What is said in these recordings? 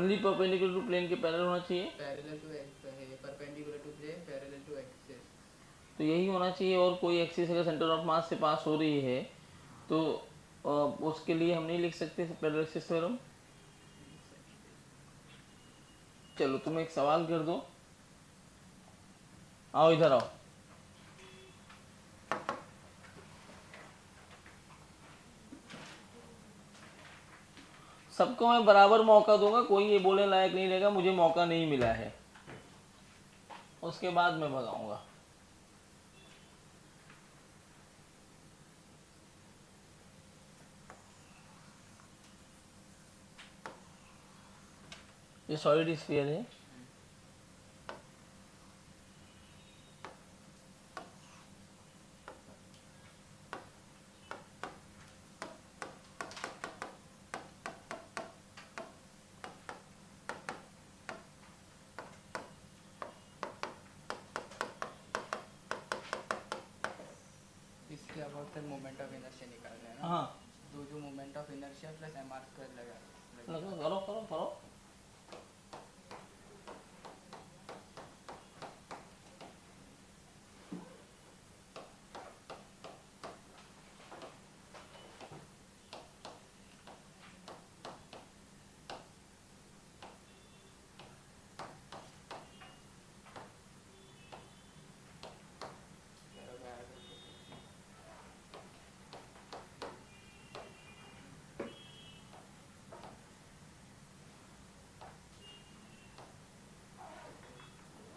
Only perpendicular to plane के parallel होना चाहिए, parallel to perpendicular to plane, parallel to axis. तो यही होना चाहिए। और कोई एक्सिस अगर सेंटर ऑफ मास से पास हो रही है तो उसके लिए हम नहीं लिख सकते पैरेलल एक्सिस थ्योरम। चलो तुम एक सवाल कर दो, आओ इधर आओ। सबको मैं बराबर मौका दूंगा, कोई ये बोलने लायक नहीं रहेगा मुझे मौका नहीं मिला है, उसके बाद मैं भगाऊंगा। ये सॉलिड स्फीयर है, इसके अबाउट फिर मोमेंट ऑफ इनर्शिया निकालना है ना। हाँ तो जो moment of inertia plus M R square लगा लगा, करो करो करो।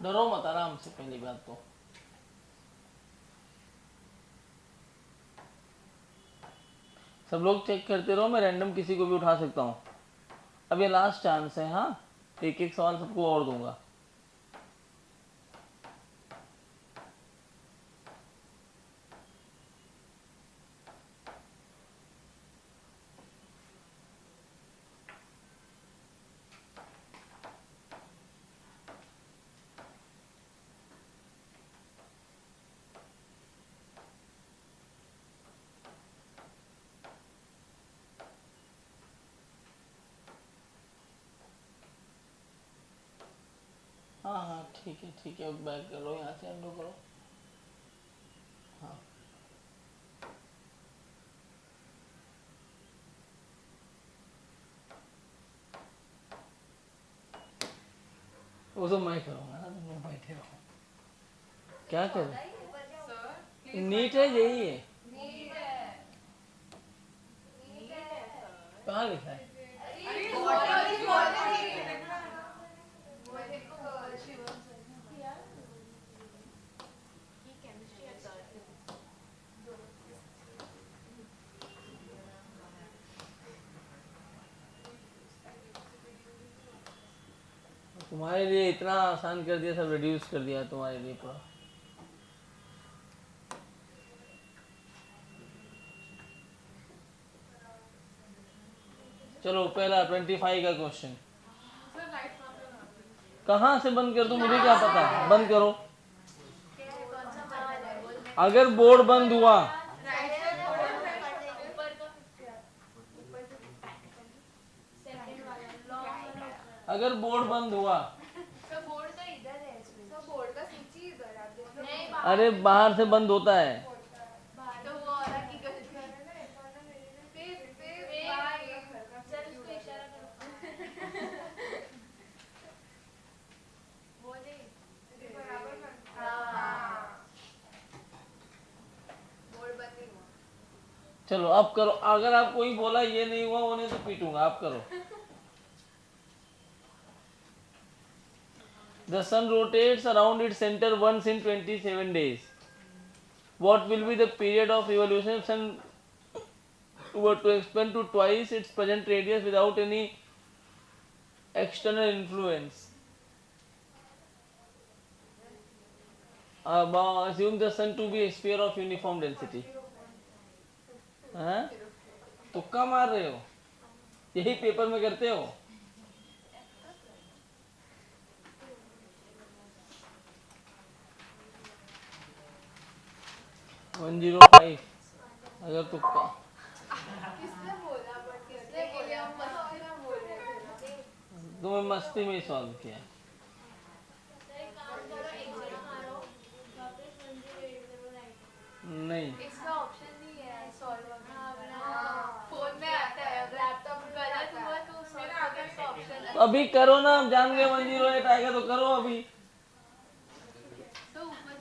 डरो मत, आराम से। पहली बात तो सब लोग चेक करते रहो, मैं रैंडम किसी को भी उठा सकता हूँ। अब ये लास्ट चांस है, हाँ एक एक सवाल सबको और दूंगा। हाँ हाँ ठीक है, अब बैक करो, यहाँ से अंडो करो। हाँ वो तो मैं करूँगा ना, तुम लोग बैठे रहो। क्या करें, नीट है यही है, कहाँ लिखा है? तुम्हारे लिए इतना आसान कर दिया, सब रिड्यूस कर दिया तुम्हारे लिए पूरा। चलो पहला 25 का क्वेश्चन। कहाँ से बंद कर दूं, मुझे क्या पता, बंद करो। अगर बोर्ड बंद हुआ, अगर बोर्ड बंद हुआ, अरे बाहर से बंद होता है। चलो अब करो, अगर आप कोई बोला ये नहीं हुआ वो नहीं तो पीटूंगा, आप करो। The sun rotates around its center once in 27 days. What will be the period of evolution if sun were to expand to twice its present radius without any external influence? Assume the sun to be a sphere of uniform density. हाँ? तुक्का मार रहे हो, यही paper में करते हो। 105 अगर तुक्का। तुम्हें मस्ती में ही सॉल्व किया। नहीं, इसका ऑप्शन नहीं है सॉल्व फोन में आता है, अगर लैपटॉप गलत हुआ तो सॉल्व करने का ऑप्शन तो अभी करो ना, आप जान गए 108 आएगा तो करो अभी। तो ऊपर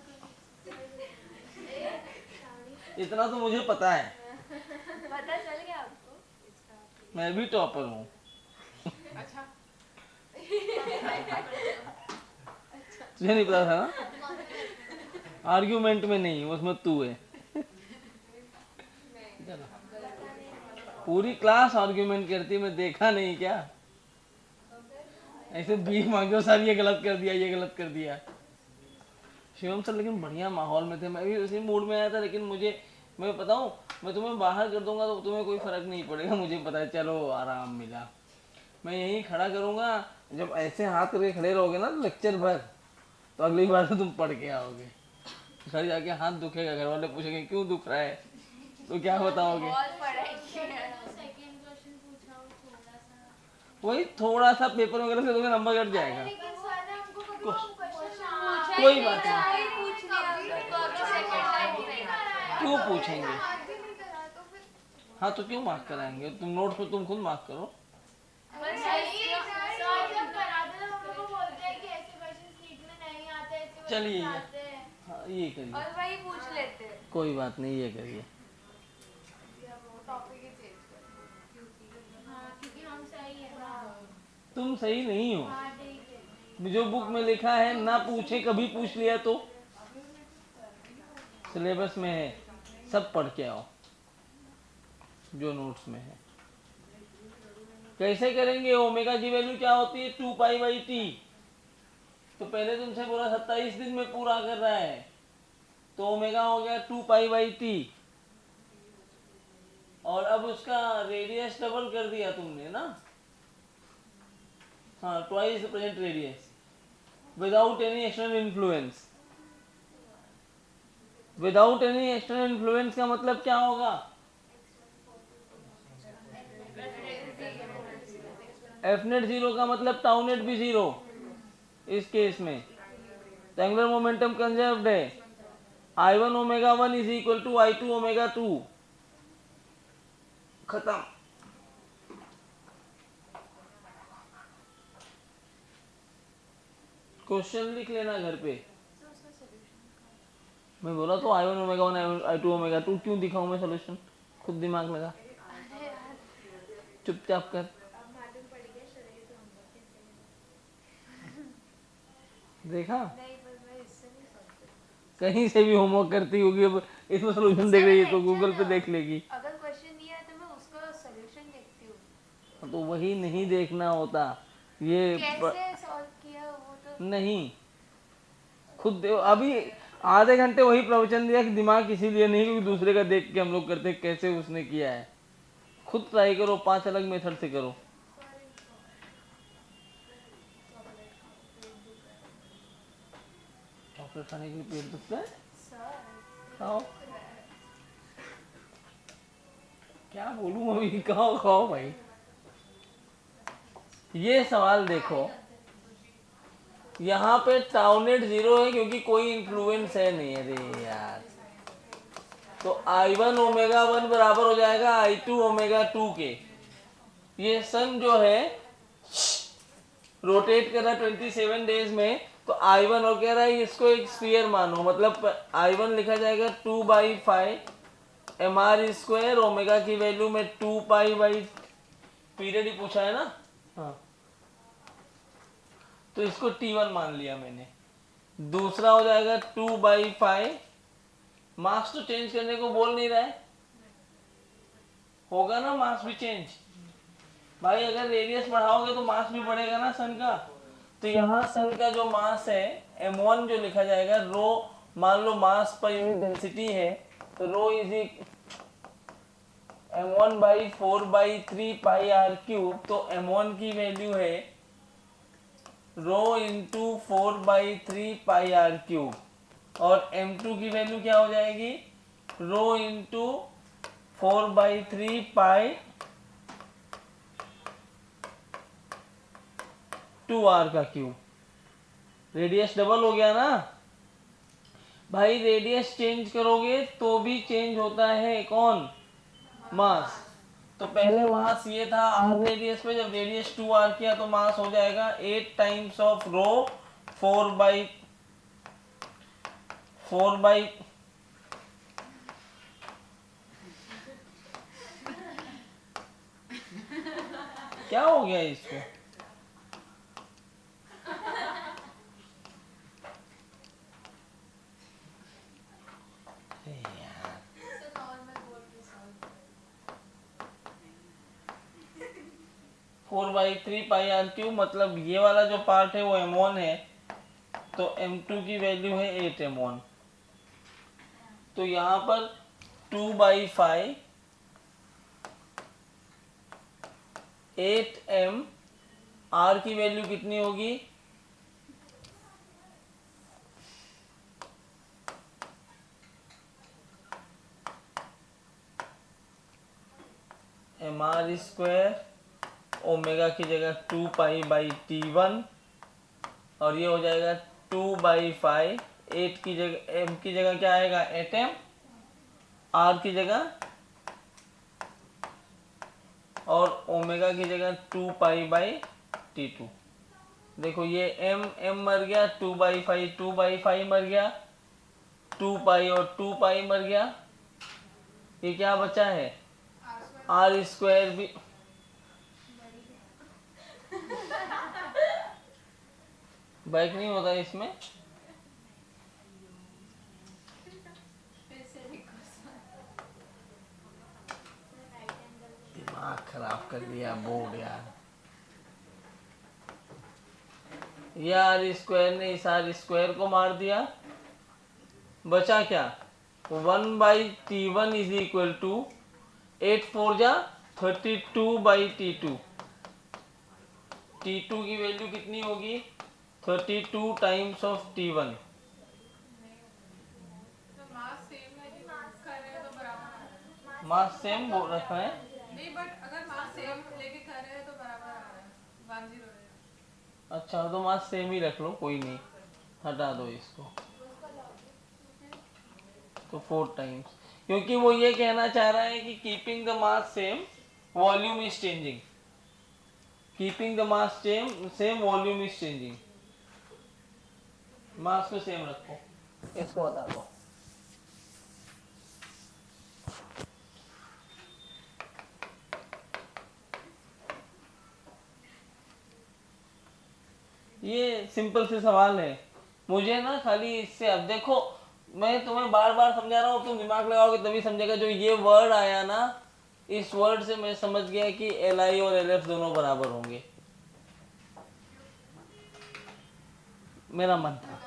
इतना तो मुझे पता है, पता चल गया आपको। मैं भी टॉपर हूँ। अच्छा तुझे नहीं पता था ना? आर्ग्यूमेंट में नहीं, उसमें तू है। पूरी क्लास आर्ग्यूमेंट करती है, मैं देखा नहीं क्या? ऐसे भीख मांगो सर ये गलत कर दिया, ये गलत कर दिया। शिवम सर लेकिन बढ़िया माहौल में थे, मैं भी उसी मूड में आया था, लेकिन मैं बताऊं, मैं तुम्हें बाहर कर दूंगा तो तुम्हें कोई फर्क नहीं पड़ेगा, मुझे पता है। चलो आराम मिला। मैं यहीं खड़ा करूंगा, जब ऐसे हाथ करके खड़े रहोगे ना लेक्चर भर, तो अगली बार तो तुम पढ़ के आओगे। घर जाके हाथ दुखेगा, घर वाले पूछेंगे क्यों दुख रहा है, तो क्या बताओगे? बहुत पढ़ाई की है। वही थोड़ा सा पेपर वगैरह से तुम्हें नंबर कट जाएगा। लेकिन सर ने हमको कभी क्वेश्चन कोई बात नहीं, पूछ लिया तो अभी सेकंड टाइम क्यों पूछेंगे? हाँ तो क्यों मार्क कराएंगे? तुम नोट्स में तुम खुद मार्क करो। चलिए हाँ ये करिए, और वही पूछ लेते हैं। कोई बात नहीं, ये करिए। टॉपिक ही चेंज कर। हाँ क्योंकि हम सही है ना। तुम सही नहीं हो, हाँ ठीक है। जो बुक में लिखा है ना पूछे, कभी पूछ लिया तो सिलेबस में है, सब पढ़ के आओ जो नोट्स में है। कैसे करेंगे? ओमेगा की वैल्यू क्या होती है? 2π/t। तो पहले तुमसे बोला 27 दिन में पूरा कर रहा है, तो ओमेगा हो गया 2π/t, और अब उसका रेडियस डबल कर दिया तुमने ना। हाँ, twice the present radius without any external influence. Without any external influence का मतलब क्या होगा? एफ नेट जीरो का मतलब टाउ नेट भी जीरो इस केस में। तो एंगुलर मोमेंटम कंजर्व्ड है। I1 omega 1 is equal to I2 omega 2। खत्म। क्वेश्चन लिख लेना घर पे। मैं बोला तो I1 ओमेगा 1 I2 ओमेगा 2, क्यों दिखाऊं मैं सोल्यूशन? खुद दिमाग लगा, चुपचाप कर। देखा, कहीं से भी होमवर्क करती होगी, अब इसमें सोल्यूशन देख रही है तो गूगल पे देख लेगी। अगर क्वेश्चन नहीं आया तो मैं उसका सॉल्यूशन देखती हूँ। तो वही नहीं देखना होता, ये कैसे सॉल्व किया वो तो नहीं, खुद अभी आधे घंटे वही प्रवचन दिया कि दिमाग इसीलिए नहीं क्योंकि दूसरे का देख के हम लोग करते हैं कैसे उसने किया है। खुद ट्राई करो, 5 अलग मेथड से करो। चॉकलेट खाने के लिए पेट दुखता है? खाओ। क्या बोलूं अभी, खाओ खाओ भाई। ये सवाल देखो, यहाँ पे टाउ नेट जीरो है क्योंकि कोई इन्फ्लुएंस है नहीं। अरे यार, तो I1 ओमेगा 1 बराबर हो जाएगा I2 ओमेगा 2 के। ये सन जो है रोटेट कर रहा है 27 डेज में, तो I1 और कह रहा है इसको एक स्फीयर मानो, मतलब I1 लिखा जाएगा 2/5 mr²। ओमेगा की वैल्यू में 2π/, पीरियड ही पूछा है ना। हाँ, तो इसको T1 मान लिया मैंने। दूसरा हो जाएगा 2/5, मास तो चेंज करने को बोल नहीं रहा है, होगा ना मास भी चेंज भाई। अगर रेडियस बढ़ाओगे तो मास भी बढ़ेगा ना सन का। तो यहाँ सन का जो मास है m1 जो लिखा जाएगा, रो मान लो मास पर यूनिट डेंसिटी है, तो रो इज m1/4/3πr³। तो m1 की वैल्यू है रो इंटू 4/3πr³, और m2 की वैल्यू क्या हो जाएगी? रो इंटू 4/3π 2r का क्यूब, रेडियस डबल हो गया ना भाई। रेडियस चेंज करोगे तो भी चेंज होता है कौन, मास। तो पहले मास ये था r रेडियस पे, जब रेडियस 2r किया तो मास हो जाएगा 8 टाइम्स ऑफ रो 4 बाई क्या हो गया इसको, So normal board to solve. 4/3πr3, मतलब ये वाला जो पार्ट है वो m1 है, तो m2 की वैल्यू है 8m1। तो यहाँ पर 2/5 8m, r की वैल्यू कितनी होगी, mr², ओमेगा की जगह 2π/t1, और ये हो जाएगा 2/5, 8 की जगह m की जगह क्या आएगा 8m, r की जगह और ओमेगा की जगह 2π/t2। देखो ये m मर गया, 2/5 मर गया, 2π और 2π मर गया, ये क्या बचा है r² भी। बैक नहीं होता इसमें, फिर से दिमाग खराब कर दिया बोर्ड यार। ये r² ने इस r² को मार दिया, बचा क्या 1/t1 इज इक्वल टू 8 4 जा 32/t2। t2 की वैल्यू कितनी होगी 32 टाइम्स ऑफ t1। तो मास सेम है कि कर रहे हैं तो बराबर आ रहा है। मास सेम बोल रखा है, नहीं बट अगर मास सेम लेके कर रहे हैं तो बराबर आ रहा है 1 0 रहेगा। अच्छा तो मास सेम ही रख लो, कोई नहीं, हटा दो इसको, तो 4 टाइम्स, क्योंकि वो ये कहना चाह रहा है कि keeping the mass same volume is changing, keeping the mass same volume is changing. Mass को सेम रखो, इसको बता दो। ये सिंपल से सवाल है, मुझे ना खाली इससे, अब देखो मैं तुम्हें बार बार समझा रहा हूँ, तुम दिमाग लगाओगे तभी समझेगा। जो ये वर्ड आया ना, इस वर्ड से मैं समझ गया कि LI और LF दोनों बराबर होंगे, मेरा मन था।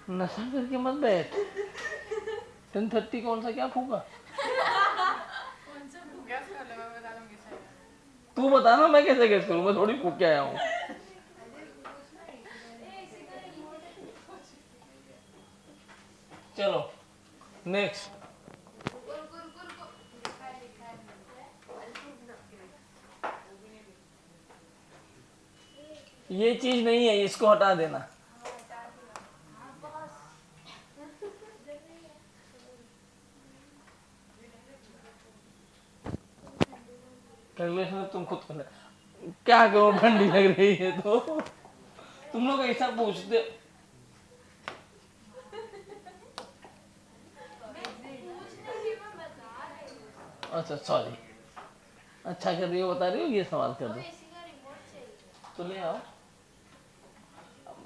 नशा करके मत बैठ, 10:30 कौन सा क्या फूका, गैस कर ले, मैं बता दूंगी सही। तू बता ना, मैं कैसे गेस करूँ, मैं थोड़ी फूक के आया हूँ। चलो नेक्स्ट, ये चीज नहीं है, इसको हटा देना। कैलकुलेशन तुम खुद कर, क्या करो, ठंडी लग रही है तो तुम लोग ऐसा पूछते। अच्छा सॉरी, अच्छा कर रही हो, बता रही हो, ये सवाल कर दो तो ले आओ।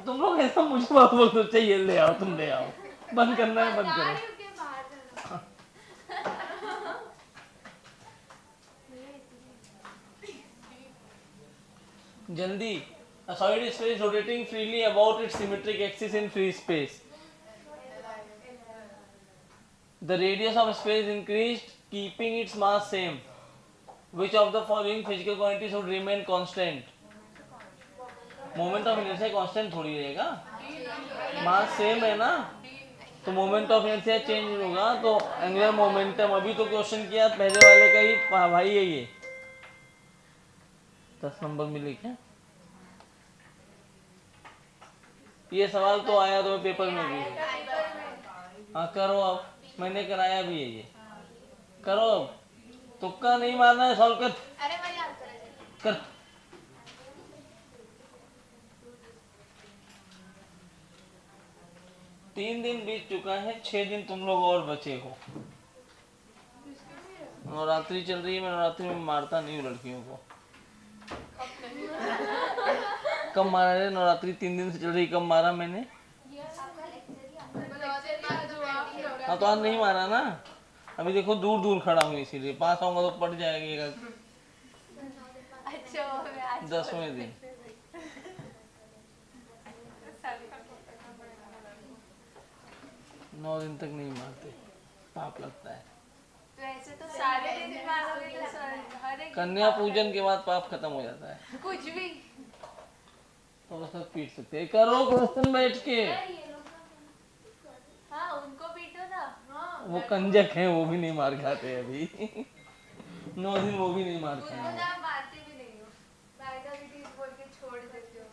तुम लोग ऐसा मुझे बात बोल दो, चाहिए ले आओ, तुम ले आओ, बंद करना है बंद करो। जल्दी, a solid sphere is rotating freely about its symmetric axis in free space. The radius of a sphere is increased, keeping its mass same. Which of the following physical quantities would remain constant? Moment of inertia constant थोड़ी रहेगा, mass same है ना, तो moment of inertia change होगा तो angular momentum, अभी तो question किया पहले वाले का ही भाई है ये। 10 नंबर मिले क्या? ये सवाल तो आया तुम्हें पेपर में भी। हाँ करो, अब मैंने कराया भी है ये, करो अब, तुक्का नहीं मारना है, सॉल्व कर अरे मेरी आंसर है कर। 3 दिन बीत चुका है, 6 दिन तुम लोग और बचे हो। नवरात्रि चल रही है, मैं नवरात्रि में मारता नहीं हूँ लड़कियों को। कब मारा रे? नवरात्रि 3 दिन से चल रही, कब मारा मैंने? हाँ तो आज नहीं मारा ना, अभी देखो दूर दूर खड़ा हूँ, इसीलिए पास आऊंगा तो पड़ जाएगी। अच्छा 10वें दिन तो 9 दिन तक नहीं मारते, पाप लगता है। वैसे तो सारे दिन मारोगे तो हर एक कन्या पूजन के बाद पाप खत्म हो जाता है, कुछ भी। तो बस पीट सकते हैं। करो क्वेश्चन बैठ के, हाँ उनको पीटो ना। वो कंजक हैं, वो भी नहीं मार खाते अभी। 9 दिन वो भी नहीं मारते उनको हैं। तो आप मारते भी नहीं हो, डायबिटीज बोल के छोड़ देते हो।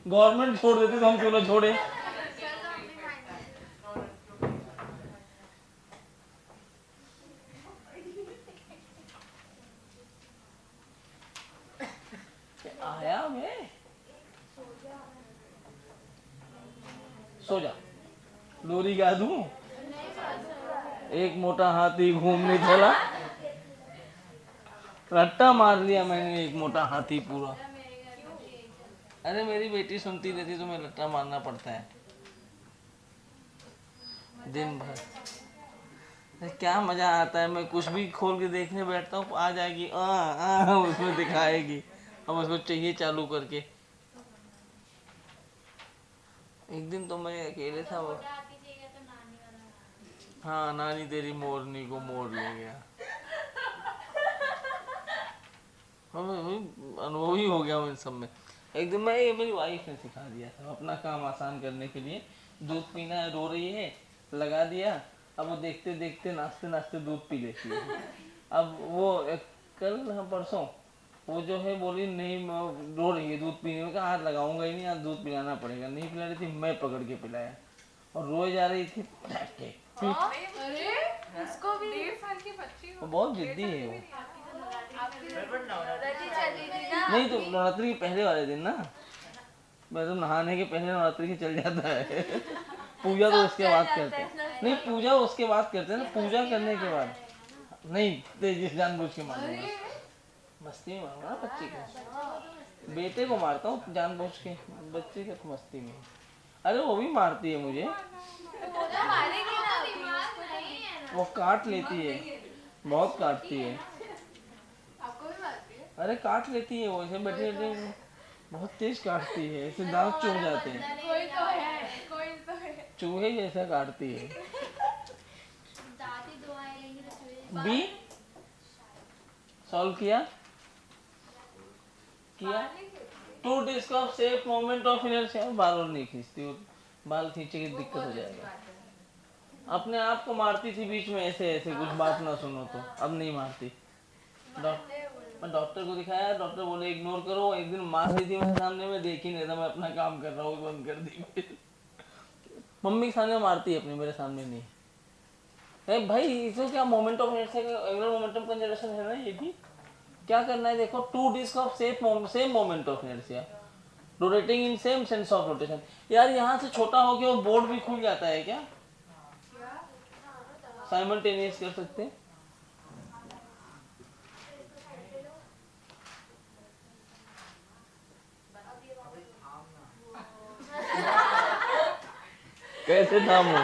गवर्नमेंट छोड़ देती तो हम क्यों ना छोड़े। चलो अपनी माइंड आया मैं, सो जा, लोरी गा दूं। एक मोटा हाथी घूमने चला, रट्टा मार लिया मैंने, एक मोटा हाथी पूरा। अरे मेरी बेटी सुनती रहती तो मैं रट्टा मारना पड़ता है दिन भर। अरे क्या मजा आता है, मैं कुछ भी खोल के देखने बैठता हूँ, आ जाएगी उसमें दिखाएगी, अब उसको चाहिए चालू करके। एक दिन तो मैं अकेले था, वो हाँ नानी तेरी मोरनी को मोर ले गया। अनुभवी हो गया हूँ इन सब में। एक दिन मैं, ये मेरी वाइफ ने सिखा दिया था, अपना काम आसान करने के लिए। दूध पीना है, रो रही है, लगा दिया, अब वो देखते देखते नाचते नाचते दूध पी लेती है। अब वो कल हाँ परसों वो जो है बोली नहीं, रो रही है दूध पीने में, कहा हाथ लगाऊंगा ही नहीं, आज दूध पिलाना पड़ेगा। नहीं पिला रही थी, मैं पकड़ के पिलाया और रोए जा रही थी। अरे उसको भी 1.5 साल की बच्ची वो बहुत जिद्दी है वो। रजी चली थी ना। नहीं तो नवरात्रि के पहले वाले दिन ना, मैं तो नहाने के पहले नवरात्रि के चल जाता है। पूजा तो उसके बाद करते हैं। नहीं पूजा उसके बाद करते हैं ना, पूजा करने के बाद नहीं, तेजी जानबूझ के मारूंगा, मस्ती में मारूंगा बच्चे को। बेटे को मारता हूँ जानबूझ के, बच्चे को तो मस्ती में। अरे वो भी मारती है मुझे, वो तो मारेगी ना, दिमाग नहीं है ना। वो काट लेती है, बहुत काटती है। आपको भी मारती है? अरे काट लेती है वो, ऐसे बैठे बैठे बहुत तेज काटती है, ऐसे दांत चुभ जाते हैं, कोई तो है, कोई तो है। चूहे जैसा काटती है। दादी दुआएं लेंगे तो चुए। बी सॉल्व किया किया। Two discs safe moment of inertia. बाल और नहीं खींचती हो, बाल खींचे की दिक्कत हो जाएगा। अपने आप को मारती थी बीच में, ऐसे ऐसे कुछ बात ना सुनो तो, अब नहीं मारती। मैं डॉक्टर को दिखाया, डॉक्टर बोले इग्नोर करो। एक दिन मार रही थी मेरे सामने, में देख ही नहीं था, मैं अपना काम कर रहा हूँ, बंद कर दी। मम्मी के सामने मारती है, अपने मेरे सामने नहीं। अरे भाई इसको क्या मोमेंट ऑफ इनर्शिया का एंगुलर मोमेंटम कंजर्वेशन है ना, ये भी क्या करना है देखो। Two disc of same moment of inertia rotating in same sense of rotation. यार यहाँ से छोटा हो गया, वो बोर्ड भी खुल जाता है क्या? साइमल्टेनियस कर सकते हैं। कैसे थामो?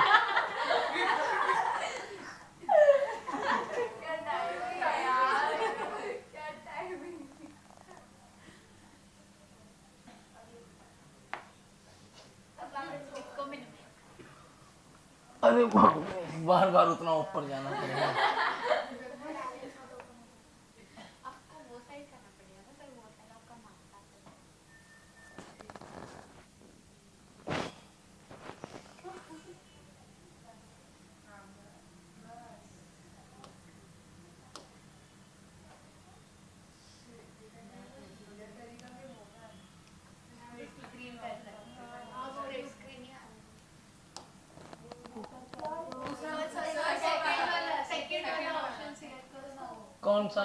अरे बार बार उतना ऊपर जाना पड़ेगा। आपको वो साइड करना पड़ेगा ना, फिर वो साइड आपका मारता है। कौन सा?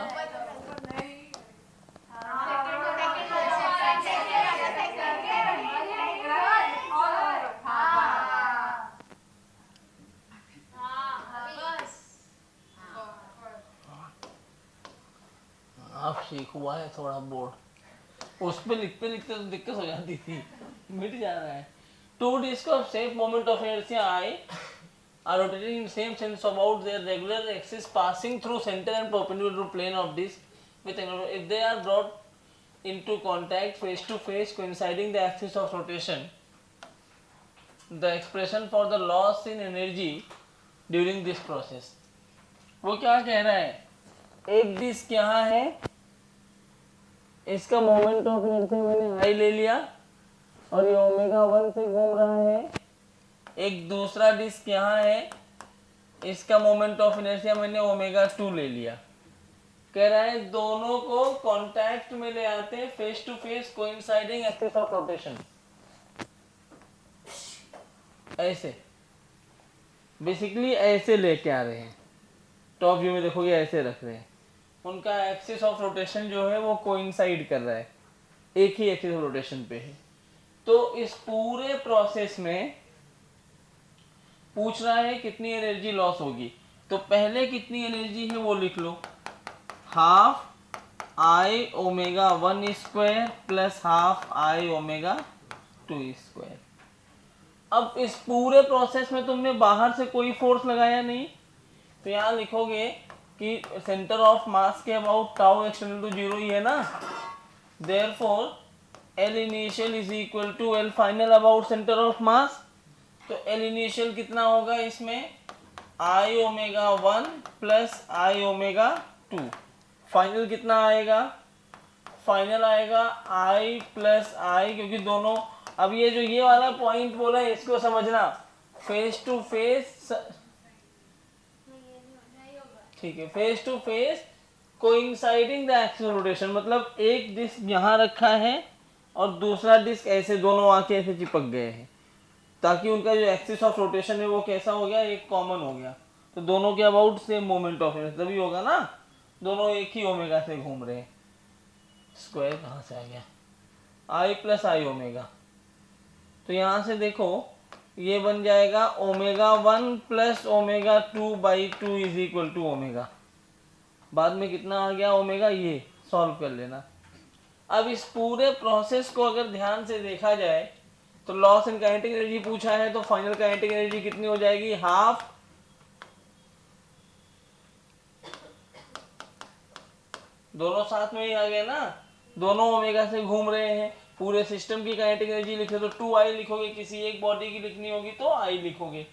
आप सीख हुआ है थोड़ा बोर्ड, उस पे लिखते लिखते तो दिक्कत हो जाती थी, मिट जा रहा है। Two disc of same moment of inertia I are rotating in same sense about their regular axis passing through center and perpendicular to plane of disk with angular. If they are brought into contact face to face coinciding the axis of rotation, the expression for the loss in energy during this process. वो क्या कह रहा है, एक disc यहाँ है, इसका moment of inertia मैंने आई ले लिया और ये ओमेगा 1 से घूम रहा है। एक दूसरा डिस्क यहाँ है, इसका मोमेंट ऑफ इनर्शिया मैंने ओमेगा 2 ले लिया। कह रहा है दोनों को कांटेक्ट में ले आते हैं face to face coinciding axis of rotation, ऐसे बेसिकली ऐसे लेके आ रहे हैं। टॉप व्यू में देखोगे ऐसे रख रहे हैं, उनका एक्सिस ऑफ रोटेशन जो है वो कोइंसाइड कर रहा है, एक ही एक्सिस ऑफ रोटेशन पे है। तो इस पूरे प्रोसेस में पूछ रहा है कितनी एनर्जी लॉस होगी, तो पहले कितनी एनर्जी है वो लिख लो, half I omega 1 square plus half I omega 2 square. अब इस पूरे प्रोसेस में तुमने बाहर से कोई फोर्स लगाया नहीं, तो यहाँ लिखोगे कि सेंटर ऑफ मास के अबाउट टाउ एक्सटर्नल टू 0 ही है ना, therefore L initial is equal to L final about centre of mass. तो एल इनिशियल कितना होगा इसमें, आई ओमेगा 1 प्लस आई ओमेगा 2। फाइनल कितना आएगा, फाइनल आएगा आई प्लस आई, क्योंकि दोनों, अब ये जो ये वाला पॉइंट बोला है इसको समझना, फेस टू फेस, ठीक है, face to face coinciding the axis of rotation, मतलब एक डिस्क यहाँ रखा है और दूसरा डिस्क ऐसे दोनों आके ऐसे चिपक गए हैं, ताकि उनका जो एक्सिस ऑफ रोटेशन है वो कैसा हो गया, एक कॉमन हो गया। तो दोनों के about same moment of inertia तभी होगा ना, दोनों एक ही ओमेगा से घूम रहे हैं। स्क्वायर कहाँ से आ गया, आई प्लस आई ओमेगा, तो यहाँ से देखो ये बन जाएगा omega 1 plus omega 2 by 2 is equal to omega. बाद में कितना आ गया ओमेगा, ये सॉल्व कर लेना। अब इस पूरे प्रोसेस को अगर ध्यान से देखा जाए तो लॉस इन काइनेटिक एनर्जी पूछा है, तो फाइनल काइनेटिक एनर्जी कितनी हो जाएगी, हाफ दोनों साथ में ही आ गए ना, दोनों ओमेगा से घूम रहे हैं। पूरे सिस्टम की काइनेटिक एनर्जी लिखे तो 2i लिखोगे, किसी एक बॉडी की लिखनी होगी तो i लिखोगे,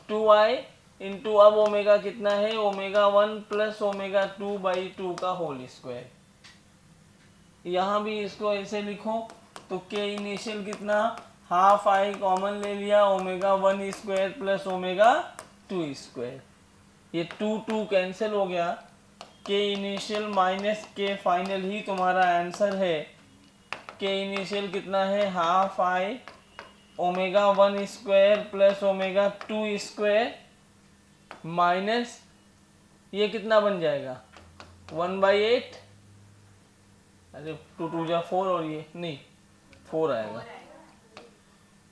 2i इंटू, अब ओमेगा कितना है, ओमेगा 1 प्लस ओमेगा 2 बाई 2 का होल स्क्वायर। यहाँ भी इसको ऐसे लिखो तो के इनिशियल कितना, हाफ आई कॉमन ले लिया, omega 1 square plus omega 2 square, ये 2 कैंसिल हो गया, के इनिशियल माइनस के फाइनल ही तुम्हारा आंसर है। के इनिशियल कितना है, half I omega 1 square plus omega 2 square minus ये कितना बन जाएगा 1/8, अरे 2 2 जा 4 और ये नहीं 4 आएगा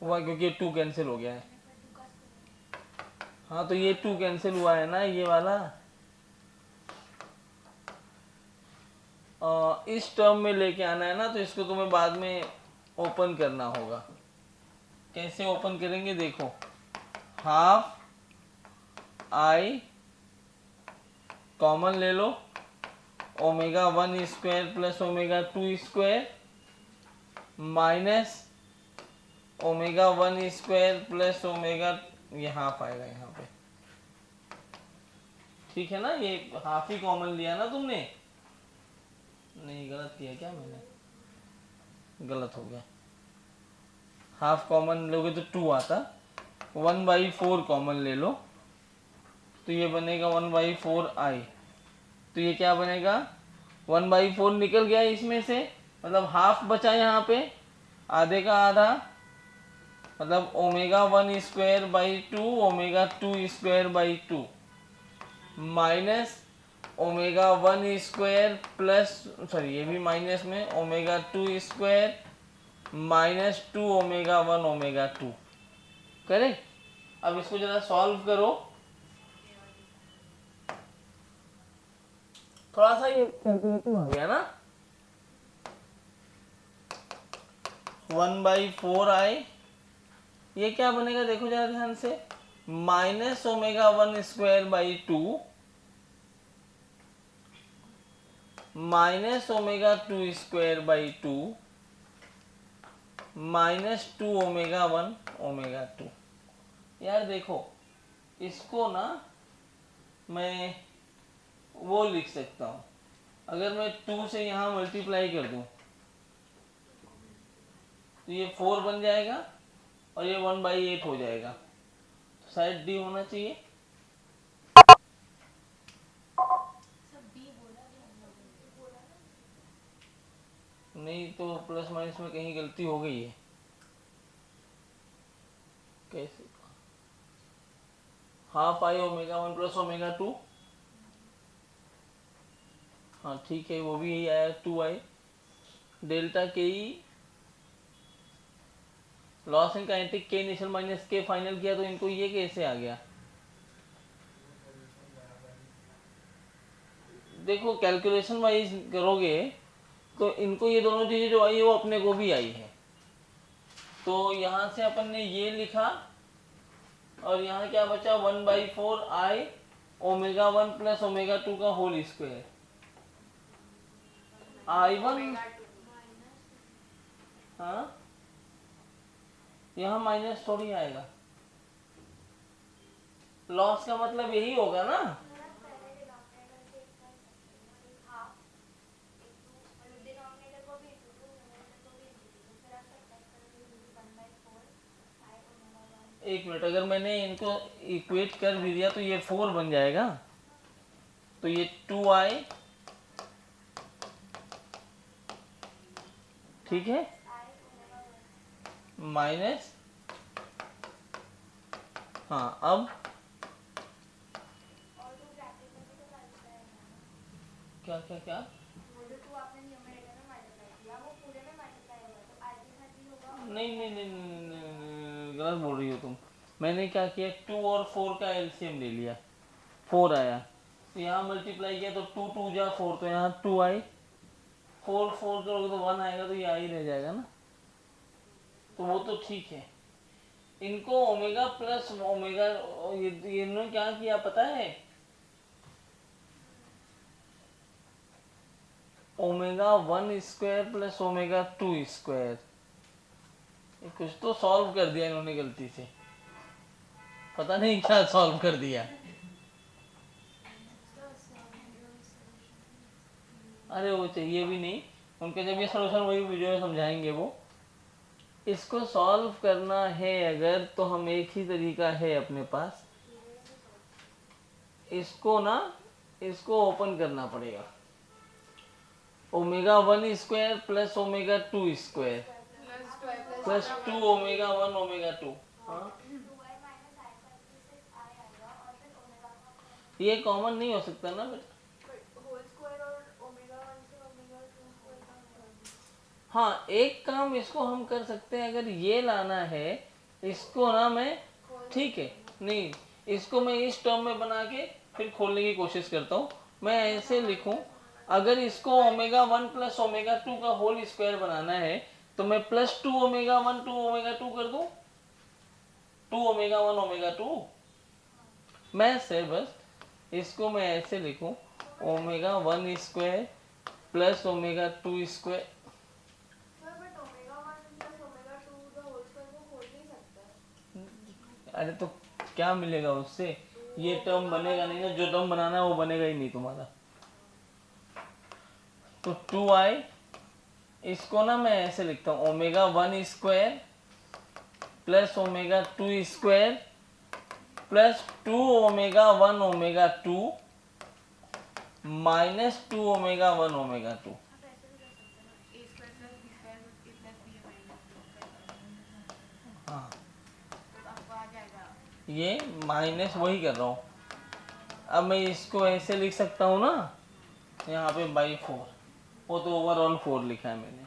हुआ, क्योंकि 2 कैंसिल हो गया है। हाँ तो ये 2 कैंसिल हुआ है ना, ये वाला इस टर्म में लेके आना है ना, तो इसको तुम्हें बाद में ओपन करना होगा। कैसे ओपन करेंगे देखो, हाफ आई कॉमन ले लो, omega 1 square plus omega 2 square minus omega 1 square plus omega, ये हाफ आएगा यहाँ पे, ठीक है ना, ये हाफ ही कॉमन लिया ना तुमने, नहीं गलत किया क्या मैंने, गलत हो गया, हाफ कॉमन लोगे तो 2 आता, 1/4 कॉमन ले लो तो ये बनेगा 1/4i, तो ये क्या बनेगा 1/4 निकल गया इसमें से, मतलब हाफ बचा यहाँ पे, आधे का आधा, मतलब omega 1 square by 2 omega 2 square by 2 minus omega 1 square plus, sorry ये भी माइनस में, omega 2 square minus 2 omega 1 omega 2। Correct. अब इसको जरा सॉल्व करो। थोड़ा सा ये कैलकुलेटिव आ गया ना। 1/4i, ये क्या बनेगा देखो जरा ध्यान से, minus omega 1 square by 2 minus omega 2 square by 2 minus 2 omega 1 omega 2। यार देखो इसको ना मैं वो लिख सकता हूँ, अगर मैं 2 से यहाँ मल्टीप्लाई कर दूँ तो ये 4 बन जाएगा और ये 1/8 हो जाएगा, तो शायद डी होना चाहिए। नहीं तो प्लस माइनस में कहीं गलती हो गई है। कैसे? Half I omega 1 plus omega 2, हाँ ठीक है, वो भी यही आया 2i डेल्टा के ई लॉस इन काइनेटिक के इनिशियल माइनस के फाइनल किया, तो इनको ये कैसे आ गया? देखो कैलकुलेशन वाइज करोगे तो इनको ये दोनों चीजें जो आई है वो अपने को भी आई है, तो यहाँ से अपन ने ये लिखा और यहाँ क्या बचा 1/4i ओमेगा 1 प्लस ओमेगा 2 का होल स्क्वायर। i1, हाँ यहाँ माइनस थोड़ी आएगा, लॉस का मतलब यही होगा ना। एक मिनट, अगर मैंने इनको इक्वेट कर भी दिया तो ये 4 बन जाएगा, तो ये 2i, ठीक है, माइनस, हाँ अब क्या क्या क्या नहीं नहीं नहीं, नहीं, नहीं, नहीं गलत बोल रही हो तुम। मैंने क्या किया 2 और 4 का एलसीएम ले लिया, 4 आया, तो यहाँ मल्टीप्लाई किया तो 2 2 जा 4, तो यहाँ 2i, 4 4 करोगे तो 1 आएगा, तो ये आई रह जाएगा ना, तो वो तो ठीक है। इनको ओमेगा प्लस ओमेगा, ये इन्होंने क्या किया पता है, omega 1 square plus omega 2 square, कुछ तो सॉल्व कर दिया इन्होंने गलती से, पता नहीं क्या सॉल्व कर दिया। अरे वो चाहिए भी नहीं उनके, जब ये सॉल्यूशन वही वीडियो में समझाएंगे वो। इसको सॉल्व करना है अगर, तो हम एक ही तरीका है अपने पास, इसको ना इसको ओपन करना पड़ेगा, omega 1 square plus omega 2 square plus 2 omega 1 omega 2, हाँ ये कॉमन नहीं हो सकता ना बेटा। हाँ एक काम इसको हम कर सकते हैं, अगर ये लाना है इसको ना मैं, ठीक है, नहीं इसको मैं इस टर्म में बना के फिर खोलने की कोशिश करता हूँ। मैं ऐसे लिखूं, अगर इसको ओमेगा 1 प्लस ओमेगा 2 का होल स्क्वायर बनाना है तो मैं प्लस 2 ओमेगा 1 2 ओमेगा 2 कर दूं, 2 ओमेगा 1 ओमेगा 2। मैं से बस इसको मैं ऐसे लिखूं, omega 1 square plus omega 2 square. अरे तो क्या मिलेगा उससे, ये टर्म बनेगा नहीं ना, जो टर्म बनाना है वो बनेगा ही नहीं तुम्हारा। तो 2i, इसको ना मैं ऐसे लिखता हूँ, omega 1 square plus omega 2 square plus 2 omega 1 omega 2 minus 2 omega 1 omega 2। हाँ ये माइनस वही कर रहा हूँ, अब मैं इसको ऐसे लिख सकता हूँ ना, यहाँ पे बाई 4, वो तो ओवरऑल 4 लिखा है मैंने।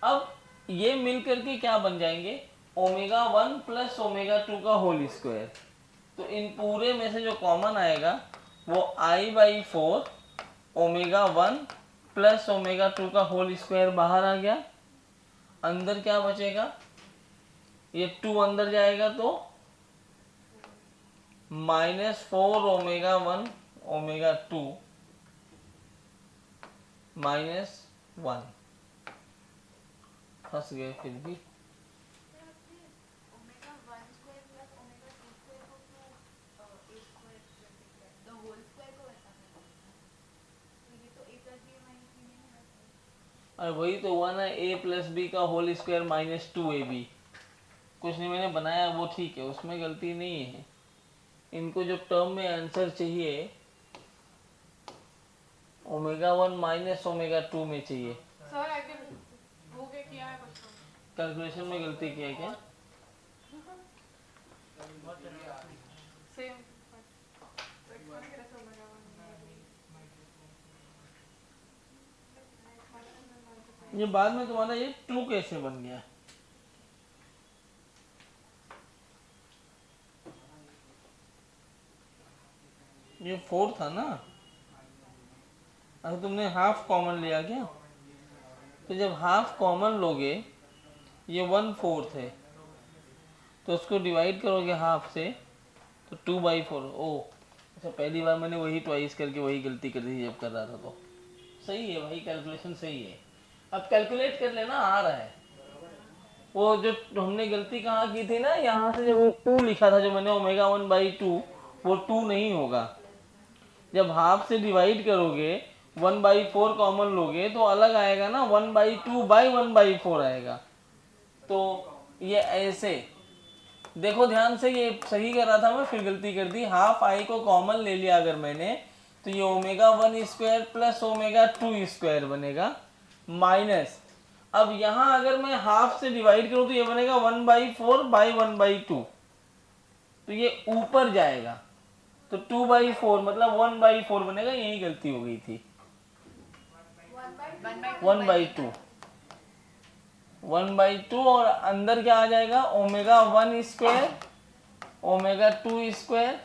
अब ये मिल करके क्या बन जाएंगे, ओमेगा 1 प्लस ओमेगा 2 का होल स्क्वायर। तो इन पूरे में से जो कॉमन आएगा वो I/4 ओमेगा 1 प्लस ओमेगा 2 का होल स्क्वायर बाहर आ गया। अंदर क्या बचेगा, ये 2 अंदर जाएगा तो -4 ओमेगा 1 ओमेगा 2 -1। फंस गए फिर भी। Omega 1 square plus omega 2 square को क्यों a स्क्वायर तो होल स्क्वायर को ऐसा करना है। तो ये तो a plus b minus b नहीं होगा। और वही तो हुआ ना, a प्लस बी का होल स्क्वायर -2ab। कुछ नहीं मैंने बनाया, वो ठीक है, उसमें गलती नहीं है। इनको जो टर्म में आंसर चाहिए ओमेगा 1 माइनस ओमेगा 2 में चाहिए। सर आई थिंक हो गया किया है कुछ तो। कैलकुलेशन में गलती किया क्या? सेम एक्सप्लेन कैसे होगा। ये बाद में तुम्हारा ये 2 कैसे बन गया? ये 4 था ना, अगर तुमने हाफ कॉमन लिया क्या? तो जब हाफ कॉमन लोगे, ये 1/4 है, तो उसको डिवाइड करोगे हाफ से तो 2/4। ओ अच्छा, पहली बार मैंने वही ट्वाइस करके वही गलती कर दी जब कर रहा था। तो सही है भाई, कैलकुलेशन सही है। अब कैलकुलेट कर लेना, आ रहा है। वो जो हमने गलती कहाँ की थी ना, यहाँ से जब 2 लिखा था जो मैंने ओमेगा 1/2, वो 2 नहीं होगा। जब हाफ से डिवाइड करोगे 1/4 कॉमन लोगे तो अलग आएगा ना, 1/2/1/4 आएगा। तो ये ऐसे देखो ध्यान से, ये सही कर रहा था मैं, फिर गलती कर दी। हाफ आई को कॉमन ले लिया अगर मैंने, तो ये omega 1 square plus omega 2 square बनेगा माइनस। अब यहाँ अगर मैं हाफ से डिवाइड करूँ तो ये बनेगा 1/4/1/2, तो ये ऊपर जाएगा, तो 2/4 मतलब 1/4 बनेगा। यही गलती हो गई थी। 1/2 1/2 और अंदर क्या आ जाएगा, ओमेगा 1 स्क्वायर ओमेगा 2 स्क्वायर,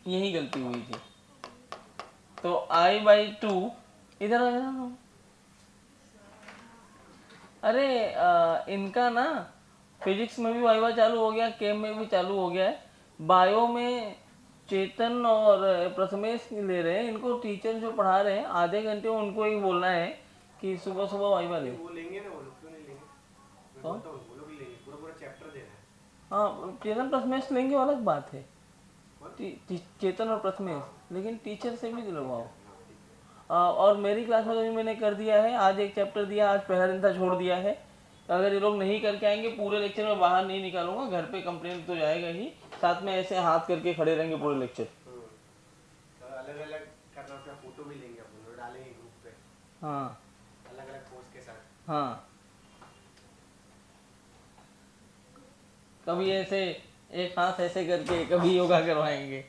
यही गलती हुई थी। तो I/2 इधर आ जाना। अरे इनका ना फिजिक्स में भी वाइवा चालू हो गया, केम में भी चालू हो गया है। बायो में चेतन और प्रथमेश ले रहे हैं, इनको टीचर जो पढ़ा रहे हैं आधे घंटे उनको ही बोलना है कि सुबह सुबह वाइवा ले। वो लेंगे ना, वो लोग क्यों नहीं लेंगे? मैं कौन? बोलता हूँ वो लोग लेंगे, पूरा पूरा चैप्टर देना है। हाँ चेतन प्रथमेश लेंगे, वो अलग बात है। चेतन और प्रथमेश, लेकिन टीचर से भी दिलवाओ। और मेरी क्लास में तो भी मैंने कर दिया है, आज एक चैप्टर दिया, आज पहला दिन था छोड़ दिया है। अगर ये लोग नहीं करके आएंगे पूरे लेक्चर में बाहर नहीं निकालूंगा, घर पे कंप्लेंट तो जाएगा ही, साथ में ऐसे हाथ करके खड़े रहेंगे पूरे लेक्चर। तो अलग अलग करना, उसका फोटो भी लेंगे अपन लोग, डालेंगे ग्रुप पे हाँ अलग अलग पोस्ट के साथ। हाँ, कभी ऐसे एक हाथ ऐसे करके कभी योगा करवाएंगे,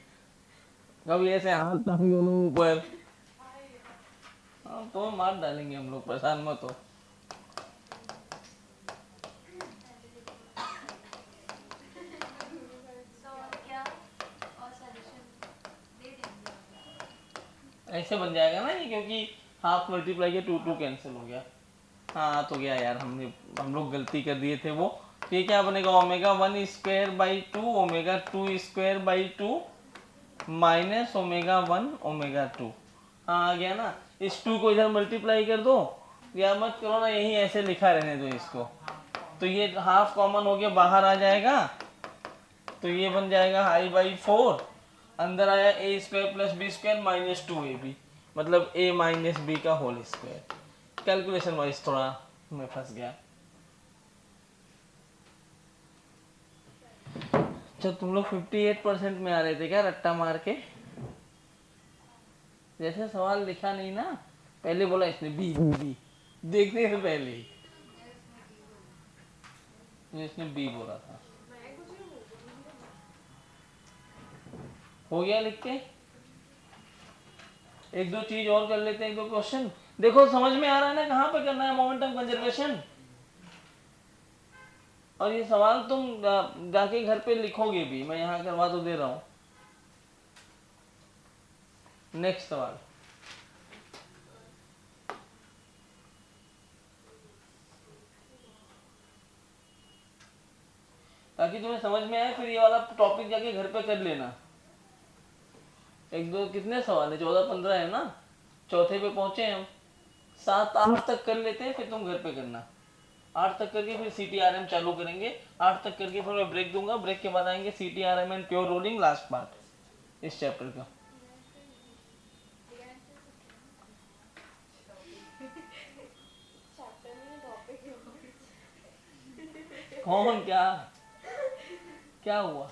कभी ऐसे हाथ टांग दोनों ऊपर। हाँ तो मार डालेंगे हम लोग, परेशान मत हो। क्या और सॉल्यूशन दे देंगे। ऐसे बन जाएगा ना ये, क्योंकि हाफ मल्टीप्लाई के 2 कैंसिल हो गया। हाँ तो गया यार, हम लोग गलती कर दिए थे वो। तो ये क्या बनेगा, omega 1 square by 2 omega 2 square by 2 minus omega 1 omega 2। हाँ आ गया ना। इस 2 को इधर मल्टीप्लाई कर दो, या मत करो ना, यही ऐसे लिखा रहने दो इसको। तो ये हाफ कॉमन हो गया, बाहर आ जाएगा, तो ये बन जाएगा I/4। अंदर आया a square plus B square minus 2ab, मतलब a माइनस बी का होल स्क्वायर। कैलकुलेशन वाइज थोड़ा मैं फंस गया। अच्छा तुम लोग 58% में आ रहे थे क्या रट्टा मार के? जैसे सवाल लिखा नहीं ना, पहले बोला इसने बी बी, देखने से पहले ही इसने बी बोला था। मैं कुछ नहीं हो गया लिख के? एक दो चीज और कर लेते हैं, एक दो क्वेश्चन। देखो समझ में आ रहा है ना कहाँ पे करना है मोमेंटम कंजर्वेशन। और ये सवाल तुम जाके घर पे लिखोगे भी, मैं यहाँ करवा तो दे रहा हूँ। नेक्स्ट सवाल, ताकि तुम्हें समझ में आए, फिर ये वाला टॉपिक जाके घर पे कर लेना। एक दो कितने सवाल है, 14-15 है ना, चौथे पे पहुंचे हम। 7-8 तक कर लेते हैं, फिर तुम घर पे करना। 8 तक करके फिर CTRM चालू करेंगे। 8 तक करके फिर मैं ब्रेक दूंगा, ब्रेक के बाद आएंगे CTRM and pure rolling, last part इस चैप्टर का। चैप्टर में टॉपिक कौन क्या हुआ?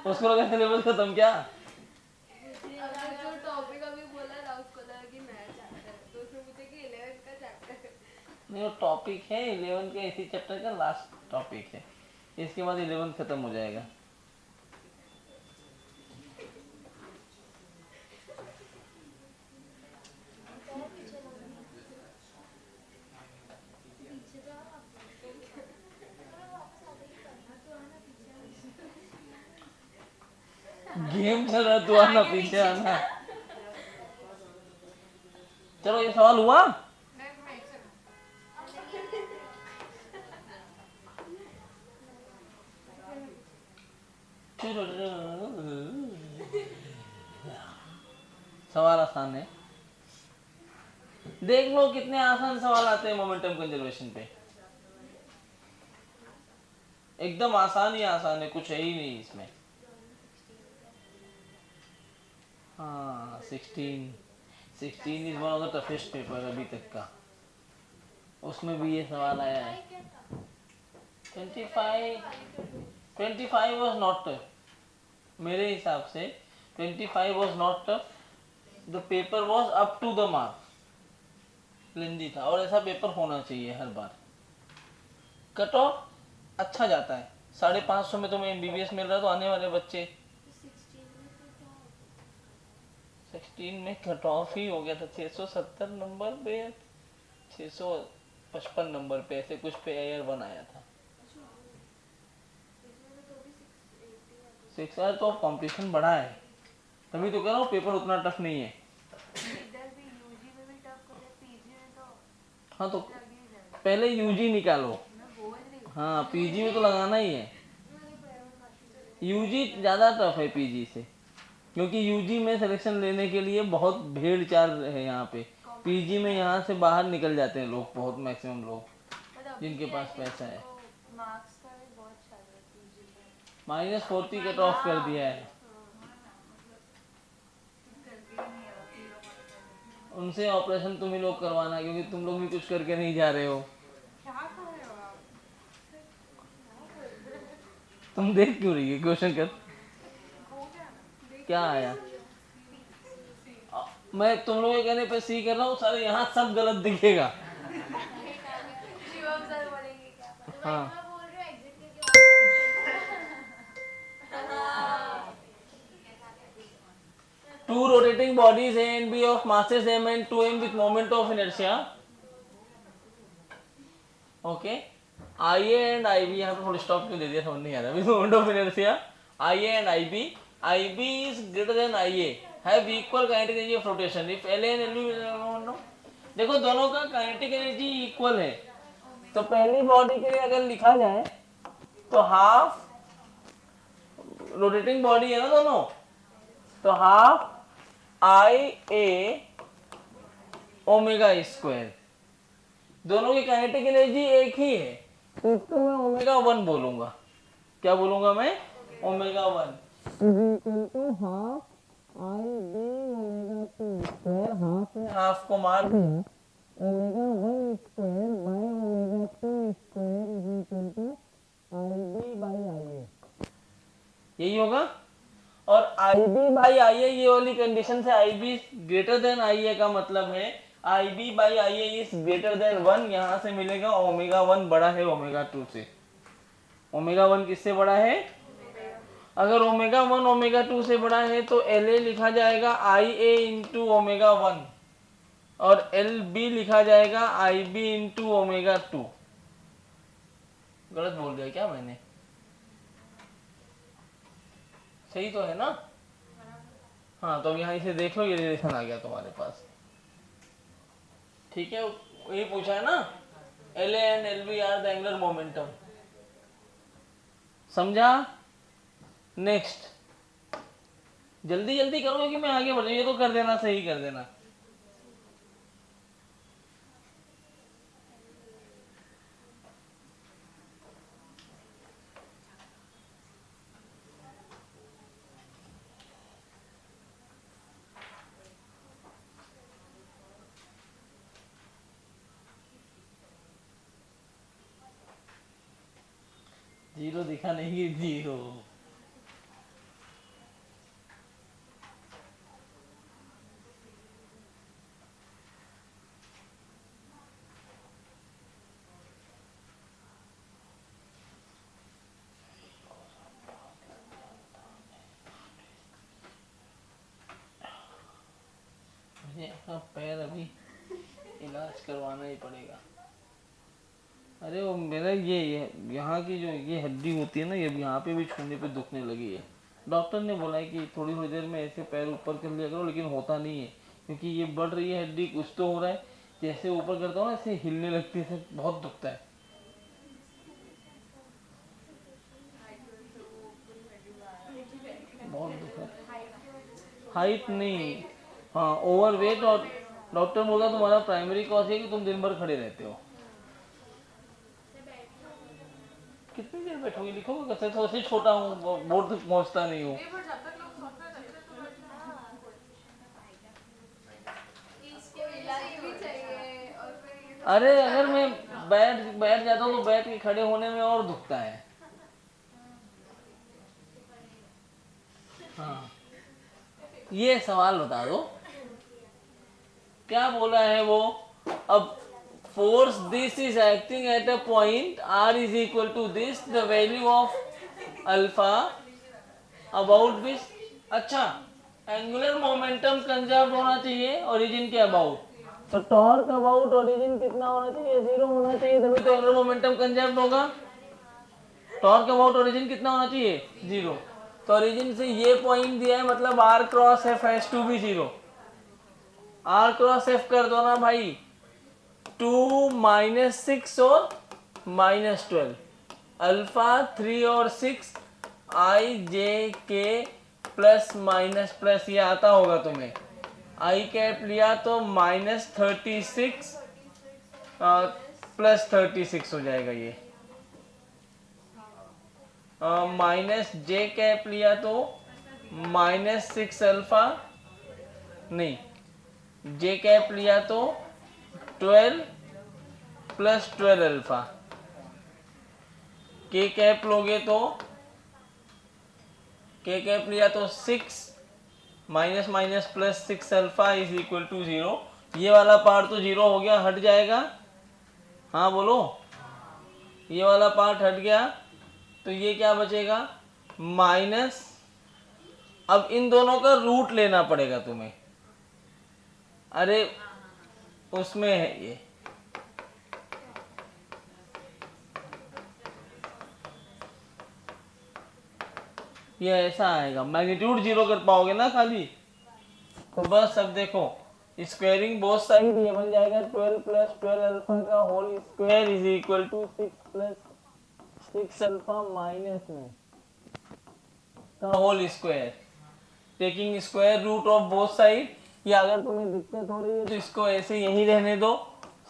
उसको लगा सिलेबस खत्म क्या? अगर जो टॉपिक अभी बोला था उसको लगा कि नया चैप्टर है, तो उसने पूछा कि 11th का चैप्टर है। नहीं, वो टॉपिक है 11 का, इसी चैप्टर का लास्ट टॉपिक है। इसके बाद 11 खत्म हो जाएगा। गेम चल रहा, तू आना पीछे आना। चलो ये सवाल हुआ। मैं एक सेकंड। सवाल आसान है, देख लो कितने आसान सवाल आते हैं मोमेंटम कंजर्वेशन पे। एकदम आसान ही आसान है, कुछ है ही नहीं इसमें। हाँ 16 is one of the toughest paper अभी तक का, उसमें भी ये सवाल आया है। 25 वॉज नॉट टफ, मेरे हिसाब से 25 was not tough. The paper was up to the mark, lengthy था, और ऐसा पेपर होना चाहिए हर बार। कट ऑफ अच्छा जाता है, 550 में तुम्हें MBBS मिल रहा है, तो आने वाले बच्चे 16 में कट ऑफ ही हो गया था 670 नंबर पे, 655 नंबर पे, ऐसे कुछ पे AR 1 आया था। 6 यार, तो कंपटीशन बढ़ा है, तभी तो कह रहा हूँ पेपर उतना टफ नहीं है। इधर भी यूजी में भी टफ कर रहे, पीजी में तो हाँ तो लग ही जाएगा। पहले UG निकालो। मैं बोल रही हूँ हाँ PG में तो लगाना ही है। UG ज़्यादा टफ है PG से, क्योंकि UG में सिलेक्शन लेने के लिए बहुत भीड़ चाल है यहाँ पे। PG में यहाँ से बाहर निकल जाते हैं लोग, बहुत मैक्सिमम लोग जिनके पास पैसा है। मार्क्स का भी बहुत चल रहा है पीजी में। -40 कट ऑफ कर दिया है। उनसे ऑपरेशन तुम ही लोग करवाना, क्योंकि तुम लोग भी कुछ करके नहीं जा रहे हो। क्या कर रहे हो आप? तुम देख क्यों रही है, क्वेश्चन कर। क्या आया? मैं तुम लोगों के कहने पे सी कर रहा हूँ, सारे यहाँ सब गलत दिखेगा। शिवम सर बोलेंगे क्या? हाँ मैं बोल रही हूँ एग्जिट करके two rotating bodies A and B of masses m and 2m with moment of inertia. Okay. IA and IB, यहाँ पे फुल स्टॉप क्यों दे दिया समझ नहीं आ रहा। With moment of inertia, IA and IB is greater than IA, have equal kinetic energy of rotation. If LA and LB, देखो दोनों का kinetic energy इक्वल है, तो पहली बॉडी के लिए अगर लिखा जाए तो हाफ रोटेटिंग बॉडी है ना दोनों, तो हाफ IA ओमेगा स्क्वायर, दोनों की काइनेटिक एनर्जी एक ही है, तो इसको मैं ओमेगा 1 बोलूंगा। क्या बोलूंगा मैं? Omega 1 half IB omega 2 square, half है, हाफ को मार दिया, omega 1 square by omega 2 square is equal to IB by IA, यही होगा। और IB बाई IA, ये वाली कंडीशन से IB ग्रेटर देन IA का मतलब है IB by IA is greater than 1, यहाँ से मिलेगा ओमेगा 1 बड़ा है ओमेगा 2 से। ओमेगा 1 किससे बड़ा है? अगर ओमेगा 1 ओमेगा 2 से बड़ा है तो एल ए लिखा जाएगा आई ए इंटू ओमेगा 1 और एल बी लिखा जाएगा आई बी इंटू ओमेगा 2। गलत बोल दिया क्या मैंने? सही तो है ना? हाँ, तो अब यहाँ इसे देख लो, ये रिलेशन आ गया तुम्हारे पास। ठीक है, यही पूछा है ना, L A and L B are the angular momentum. समझा? नेक्स्ट, जल्दी जल्दी करो क्योंकि मैं आगे बढ़ रही हूँ, ये तो कर देना, सही कर देना। जीरो दिखा नहीं, जीरो। मुझे अपना पैर अभी इलाज करवाना ही पड़ेगा। अरे वो मेरा ये यहाँ की जो ये हड्डी होती है ना, ये यहाँ पे भी छूने पे दुखने लगी है। डॉक्टर ने बोला है कि थोड़ी थोड़ी देर में ऐसे पैर ऊपर कर लिया करो, लेकिन होता नहीं है क्योंकि ये बढ़ रही है हड्डी, कुछ तो हो रहा है। जैसे ऊपर करता हूँ ना, ऐसे हिलने लगती है, बहुत दुखता है, बहुत दुख है। हाइट नहीं, हाँ ओवर वेट। और डॉक्टर बोला तुम्हारा प्राइमरी कॉज है कि तुम दिन भर खड़े रहते हो। कितनी देर बैठोगे? लिखोगे कैसे? तो ऐसे छोटा हूँ, बोर्ड तक पहुँचता नहीं हूँ। नहीं, पर जब तक लोग सॉफ्टवेयर रखते हैं तो इसको इलाज भी चाहिए और फिर ये अरे अगर मैं बैठ जाता हूँ तो बैठ के खड़े होने में और दुखता है। हाँ, ये सवाल बता दो, क्या बोला है वो? अब force this is acting at a point r is equal to this, the value of alpha about which, अच्छा एंगुलर मोमेंटम कंजर्व होना चाहिए ओरिजिन के अबाउट, तो टॉर्क अबाउट ओरिजिन कितना होना चाहिए? 0 होना चाहिए, तभी तो एंगुलर मोमेंटम कंजर्व होगा। टॉर्क अबाउट ओरिजिन कितना होना चाहिए? 0। तो ओरिजिन से ये पॉइंट दिया है, मतलब r cross F has to be 0। r cross F कर दो ना भाई, 2 -6 और -12, अल्फा 3 और 6, आई जे के प्लस माइनस प्लस, ये आता होगा तुम्हें। आई कैप लिया तो -36 प्लस 36 हो जाएगा ये। माइनस जे कैप लिया तो -6 अल्फा, नहीं जे कैप लिया तो 12 प्लस 12 अल्फा। के कैप लोगे तो के कैप लिया तो 6 minus minus plus 6 alpha is equal to 0। ये वाला पार्ट तो 0 हो गया, हट जाएगा। हाँ बोलो, ये वाला पार्ट हट गया तो ये क्या बचेगा? माइनस, अब इन दोनों का रूट लेना पड़ेगा तुम्हें। अरे उसमें है ये ऐसा आएगा, मैग्नीट्यूड 0 कर पाओगे ना खाली, तो बस अब देखो स्क्वायरिंग बोथ साइड, ये बन जाएगा 12 प्लस 12 अल्फा का whole square is equal to 6 plus 6 alpha minus में का whole square, taking square root of both side. या अगर तुम्हें दिक्कत हो रही है तो इसको ऐसे यहीं रहने दो,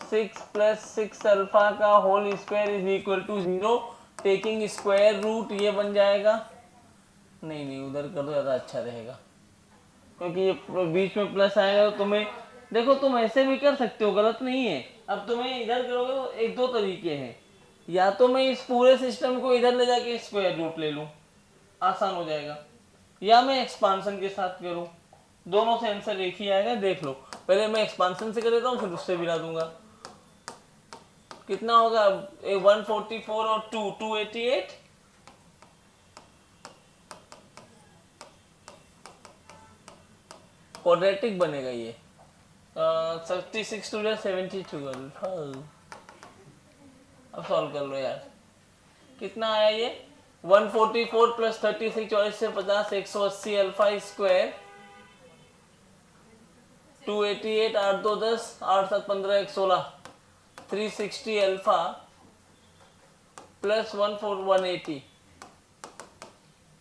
6 प्लस 6 अल्फा का whole square is equal to 0, taking square root, ये बन जाएगा। नहीं उधर कर दो, ज़्यादा अच्छा रहेगा क्योंकि ये बीच में प्लस आएगा। तो तुम्हें देखो, तुम ऐसे भी कर सकते हो, गलत नहीं है। अब तुम्हें इधर करोगे तो एक दो तरीके हैं, या तो मैं इस पूरे सिस्टम को इधर ले जाके स्क्वायर रूट ले लूँ, आसान हो जाएगा, या मैं एक्सपांसन के साथ करूँ, दोनों से आंसर एक ही आएगा। देख लो, पहले मैं एक्सपांसन से कर देता हूँ, फिर उससे मिला दूंगा। कितना होगा? 144 और 2 288, क्वाड्रेटिक बनेगा ये 36 टू 72 अल्फा। अब सॉल्व कर लो यार, कितना आया ये 144 प्लस 36 24 से 50 180 अल्फा स्क्वायर 288 8 2 10 8 7 15 116 360 अल्फा प्लस 180।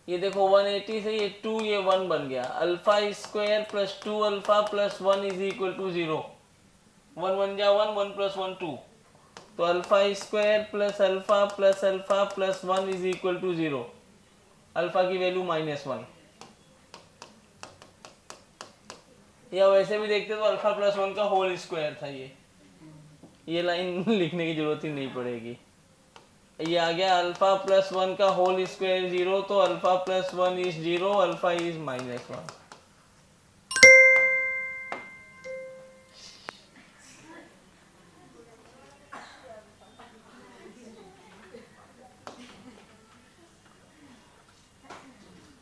ये देखो 180 से ये 2 ये 1 बन गया, alpha square plus 2 alpha plus 1 is equal to 0। 1 1 जा 1 1 प्लस 1 2, तो alpha square plus alpha plus 1 is equal to 0। Alpha की वैल्यू -1, या वैसे भी देखते तो अल्फा प्लस 1 का होल स्क्वायर था ये लाइन लिखने की जरूरत ही नहीं पड़ेगी। ये आ गया अल्फा प्लस 1 का होल स्क्वायर 0, तो alpha plus 1 is 0, alpha is -1।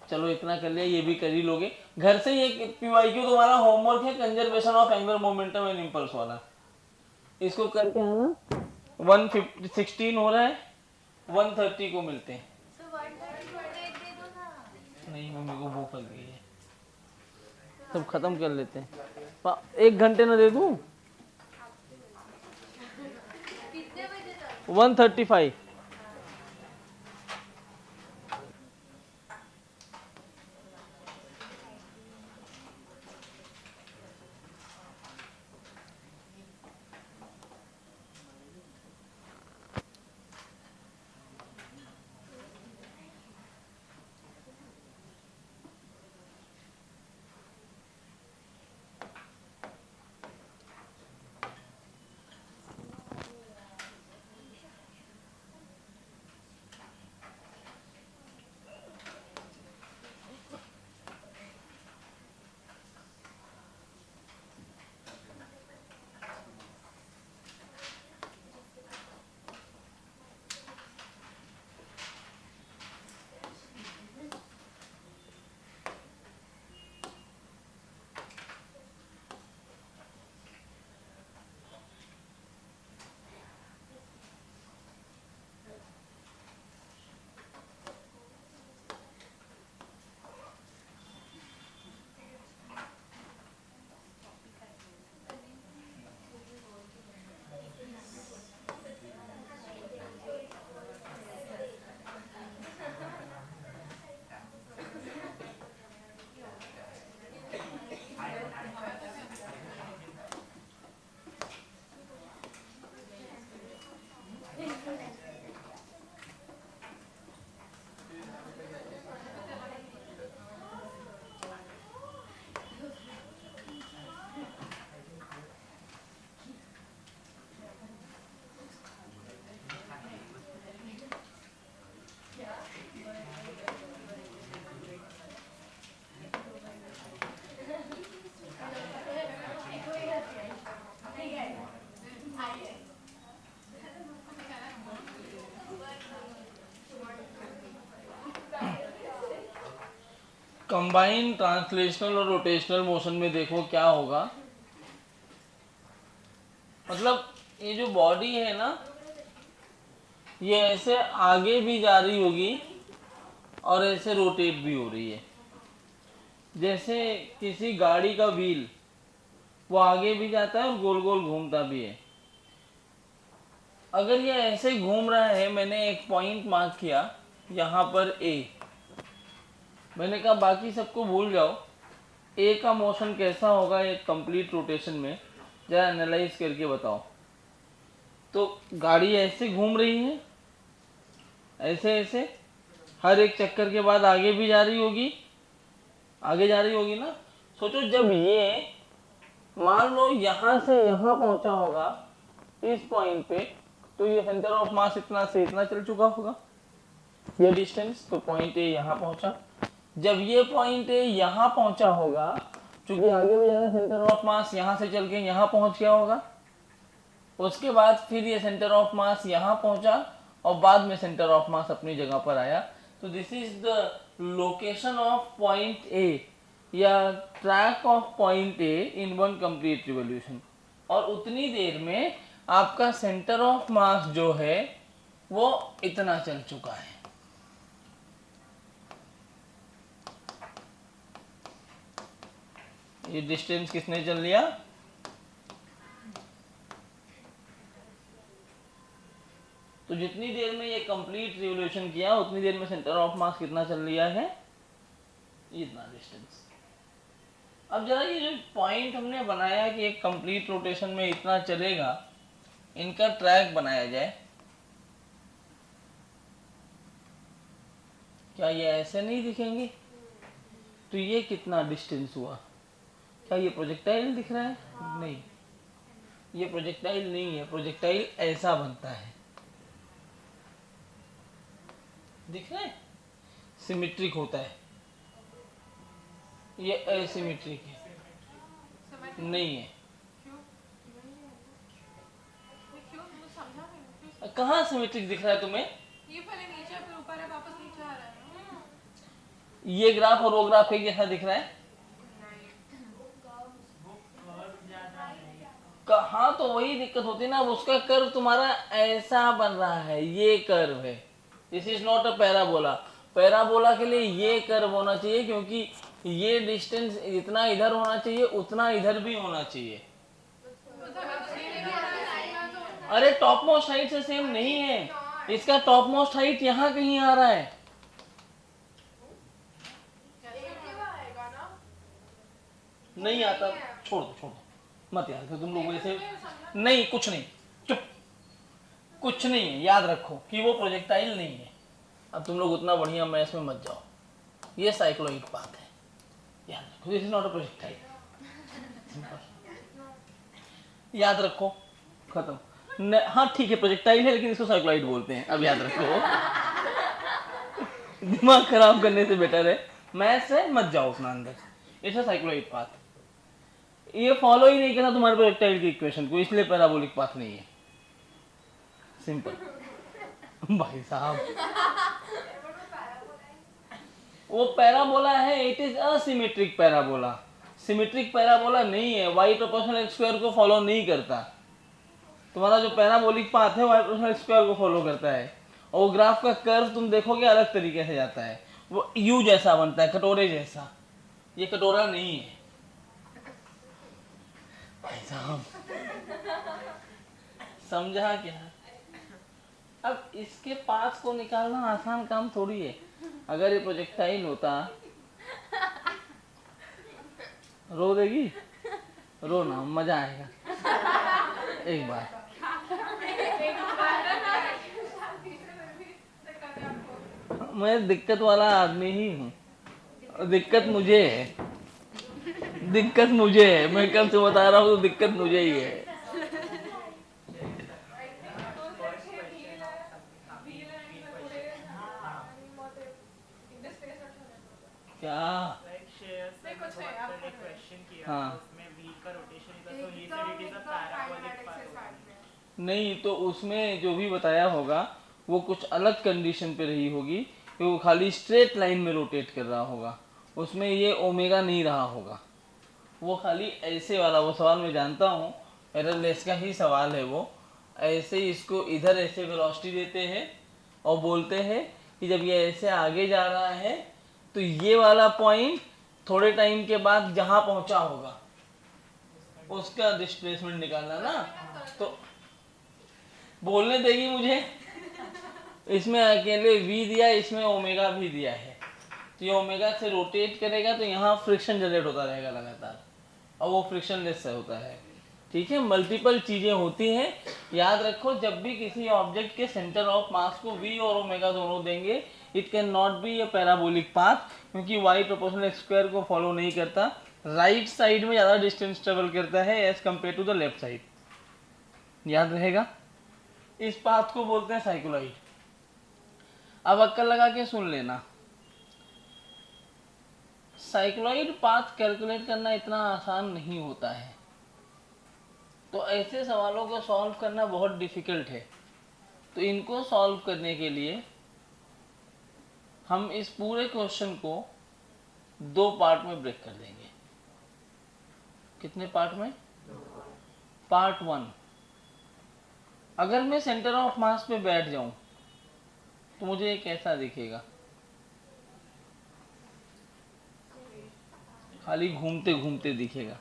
चलो इतना कर लिया, ये भी कर ही लोगे घर से। ये पीवाईक्यू तुम्हारा होमवर्क है, conservation of angular momentum and impulse वाला, इसको करके आना। 116 हो रहा है, 130 को मिलते हैं। So 130 for the दे दो ना। नहीं मम्मी को भूख लग गई है, सब खत्म कर लेते हैं। 1 घंटे ना दे दूं? कितने बजे तक? 135। कंबाइन ट्रांसलेशनल और रोटेशनल मोशन में देखो क्या होगा। मतलब ये जो बॉडी है ना, ये ऐसे आगे भी जा रही होगी और ऐसे रोटेट भी हो रही है। जैसे किसी गाड़ी का व्हील, वो आगे भी जाता है और गोल गोल घूमता भी है। अगर ये ऐसे घूम रहा है, मैंने एक पॉइंट मार्क किया यहाँ पर ए, मैंने कहा बाकी सबको भूल जाओ, ए का मोशन कैसा होगा एक कंप्लीट रोटेशन में, जरा एनालाइज करके बताओ। तो गाड़ी ऐसे घूम रही है, ऐसे ऐसे, हर एक चक्कर के बाद आगे भी जा रही होगी, आगे जा रही होगी ना। सोचो जब ये मान लो यहाँ से यहाँ पहुंचा होगा इस पॉइंट पे, तो ये सेंटर ऑफ मास इतना से इतना चल चुका होगा, ये डिस्टेंस। तो पॉइंट ए यहाँ पहुंचा। जब ये पॉइंट ए यहाँ पहुंचा होगा, क्योंकि आगे भी जाना, सेंटर ऑफ मास यहाँ से चल के यहाँ पहुंच गया होगा। उसके बाद फिर ये सेंटर ऑफ मास यहाँ पहुंचा और बाद में सेंटर ऑफ मास अपनी जगह पर आया। तो this is the location of point A. या track of point A in one complete revolution, और उतनी देर में आपका सेंटर ऑफ मास जो है वो इतना चल चुका है। ये डिस्टेंस किसने चल लिया? तो जितनी देर में ये कंप्लीट रिवॉल्यूशन किया उतनी देर में सेंटर ऑफ मास कितना चल लिया है? इतना डिस्टेंस। अब जरा ये जो पॉइंट हमने बनाया कि एक कंप्लीट रोटेशन में इतना चलेगा, इनका ट्रैक बनाया जाए। क्या ये ऐसे नहीं दिखेंगे? तो ये कितना डिस्टेंस हुआ? क्या ये प्रोजेक्टाइल दिख रहा है? नहीं, ये प्रोजेक्टाइल नहीं है। प्रोजेक्टाइल ऐसा बनता है, दिख रहा है? सिमेट्रिक होता है। ये एसिमेट्रिक है, नहीं है। मुझे समझा नहीं कहाँ सिमेट्रिक दिख रहा है तुम्हें? ये पहले नीचे फिर ऊपर है वापस नीचे आ रहा है। ये ग्राफ और वो ग्राफ एक जैसा दिख रहा है? कहाँ, तो वही दिक्कत होती है ना, उसका कर्व तुम्हारा ऐसा बन रहा है, ये कर्व है। This is not a parabola. Parabola के लिए ये कर्व होना चाहिए, क्योंकि ये डिस्टेंस इतना इधर होना चाहिए, उतना इधर भी होना चाहिए। अरे टॉप मोस्ट हाइट से सेम नहीं है, इसका टॉप मोस्ट हाइट यहाँ कहीं आ रहा है। नहीं आता, छोड़ दो मत याद करो तुम लोग ऐसे। नहीं, कुछ नहीं, चुप, कुछ नहीं है। याद रखो कि वो प्रोजेक्टाइल नहीं है। अब तुम लोग उतना बढ़िया मैथ्स में मत जाओ, ये साइक्लोइड पाथ है, याद रखो। This is not a projectile, याद रखो, खत्म। हाँ ठीक है, प्रोजेक्टाइल है लेकिन इसको साइक्लोइड बोलते हैं, अब याद रखो। दिमाग खराब करने से बेटर है मैथ्स है मत जाओ उतना अंदर। It's a cycloid path. ये फॉलो ही नहीं करना तुम्हारे प्रोजेक्टाइल की इक्वेशन को, इसलिए पैराबोलिक पाथ नहीं है। सिंपल भाई साहब, वो पैराबोला है, it is asymmetric parabola. Symmetric parabola नहीं है, y प्रोपोर्शनल x स्क्वायर को फॉलो नहीं करता। तुम्हारा जो पैराबोलिक पाथ है y प्रोपोर्शनल x स्क्वायर को फॉलो करता है, और वो ग्राफ का कर्व तुम देखोगे अलग तरीके से जाता है, वो U जैसा बनता है, कटोरे जैसा। ये कटोरा नहीं है भाई साहब, समझा क्या? अब इसके पास को निकालना आसान काम थोड़ी है। अगर ये प्रोजेक्टाइल होता, रो देगी, रो ना, मजा आएगा एक बार। मैं दिक्कत वाला आदमी ही हूँ, दिक्कत मुझे है, दिक्कत मुझे है। मैं कल से बता रहा हूँ तो दिक्कत मुझे ही है। क्या? हाँ नहीं, तो उसमें जो भी बताया होगा वो कुछ अलग कंडीशन पे रही होगी कि वो खाली स्ट्रेट लाइन में रोटेट कर रहा होगा, उसमें ये ओमेगा नहीं रहा होगा। वो खाली ऐसे वाला, वो सवाल मैं जानता हूँ, एररलेस का ही सवाल है वो। ऐसे इसको इधर ऐसे वेलोसिटी देते हैं और बोलते हैं कि जब ये ऐसे आगे जा रहा है तो ये वाला पॉइंट थोड़े टाइम के बाद जहाँ पहुँचा होगा उसका डिस्प्लेसमेंट निकालना ना। तो बोलने देगी मुझे? इसमें अकेले v दिया, इसमें ओमेगा भी दिया है, तो ये ओमेगा से रोटेट करेगा तो यहाँ फ्रिक्शन जनरेट होता रहेगा लगातार, और वो फ्रिक्शनलेस से होता है। ठीक है, मल्टीपल चीज़ें होती हैं। याद रखो, जब भी किसी ऑब्जेक्ट के सेंटर ऑफ मास को v और ओमेगा दोनों देंगे, it can not be A parabolic path, क्योंकि y प्रोपोर्शनल x स्क्वायर को फॉलो नहीं करता। राइट साइड में ज़्यादा डिस्टेंस ट्रेवल करता है as compare to the left side. याद रहेगा, इस पाथ को बोलते हैं साइक्लोइड। अब अक्कल लगा के सुन लेना, साइक्लोइड पाथ कैलकुलेट करना इतना आसान नहीं होता है, तो ऐसे सवालों को सॉल्व करना बहुत डिफिकल्ट है। तो इनको सॉल्व करने के लिए हम इस पूरे क्वेश्चन को दो पार्ट में ब्रेक कर देंगे। कितने पार्ट में? पार्ट 1, अगर मैं सेंटर ऑफ मास पे बैठ जाऊं तो मुझे ये कैसा दिखेगा? खाली घूमते घूमते दिखेगा।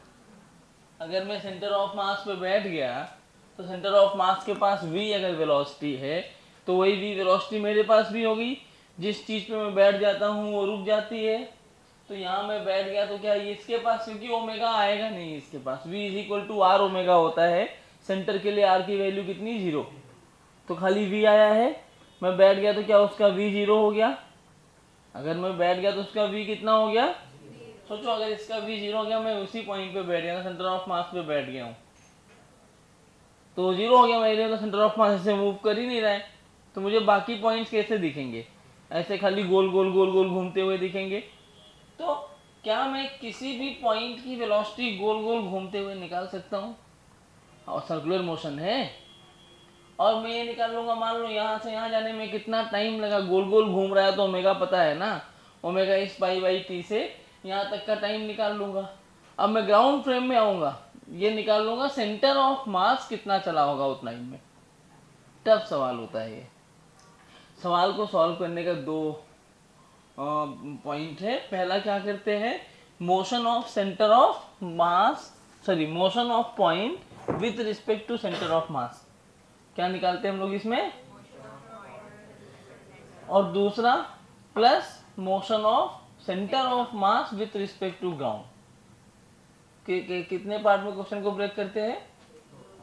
अगर मैं सेंटर ऑफ मास पे बैठ गया तो सेंटर ऑफ मास के पास v अगर वेलोसिटी है तो वही v वेलोसिटी मेरे पास भी होगी। जिस चीज पे मैं बैठ जाता हूँ वो रुक जाती है। तो यहाँ मैं बैठ गया तो क्या ये इसके पास, क्योंकि ओमेगा आएगा नहीं इसके पास, v is equal to R omega होता है। सेंटर के लिए आर की वैल्यू कितनी? 0। तो खाली v आया है, मैं बैठ गया तो क्या उसका v 0 हो गया। अगर मैं बैठ गया तो उसका v कितना हो गया? सोचो अगर इसका v 0 हो गया, मैं उसी पॉइंट पे बैठ गया, सेंटर ऑफ मास पे बैठ गया हूँ, तो 0 हो गया मेरे, तो सेंटर ऑफ मास से मूव कर ही नहीं रहा है। तो मुझे बाकी पॉइंट्स कैसे दिखेंगे? ऐसे खाली गोल गोल गोल गोल घूमते हुए दिखेंगे। तो क्या मैं किसी भी पॉइंट की वेलोसिटी गोल गोल घूमते हुए निकाल सकता हूँ? और सर्कुलर मोशन है, और मैं ये निकाल लूंगा, मान लो यहाँ से यहाँ जाने में कितना टाइम लगा, गोल गोल घूम रहा है तो ओमेगा पता है ना, ओमेगा इस पाई बाई टी से यहाँ तक का टाइम निकाल लूंगा। अब मैं ग्राउंड फ्रेम में आऊँगा, ये निकाल लूंगा सेंटर ऑफ मास कितना चला होगा उतना ही में। टफ सवाल होता है ये। सवाल को सॉल्व करने का दो पॉइंट है। पहला क्या करते हैं, motion of centre of mass, sorry motion of point with respect to centre of mass, क्या निकालते हैं हम लोग इसमें, और दूसरा plus motion of centre of mass with respect to ground. कितने पार्ट में क्वेश्चन को ब्रेक करते हैं?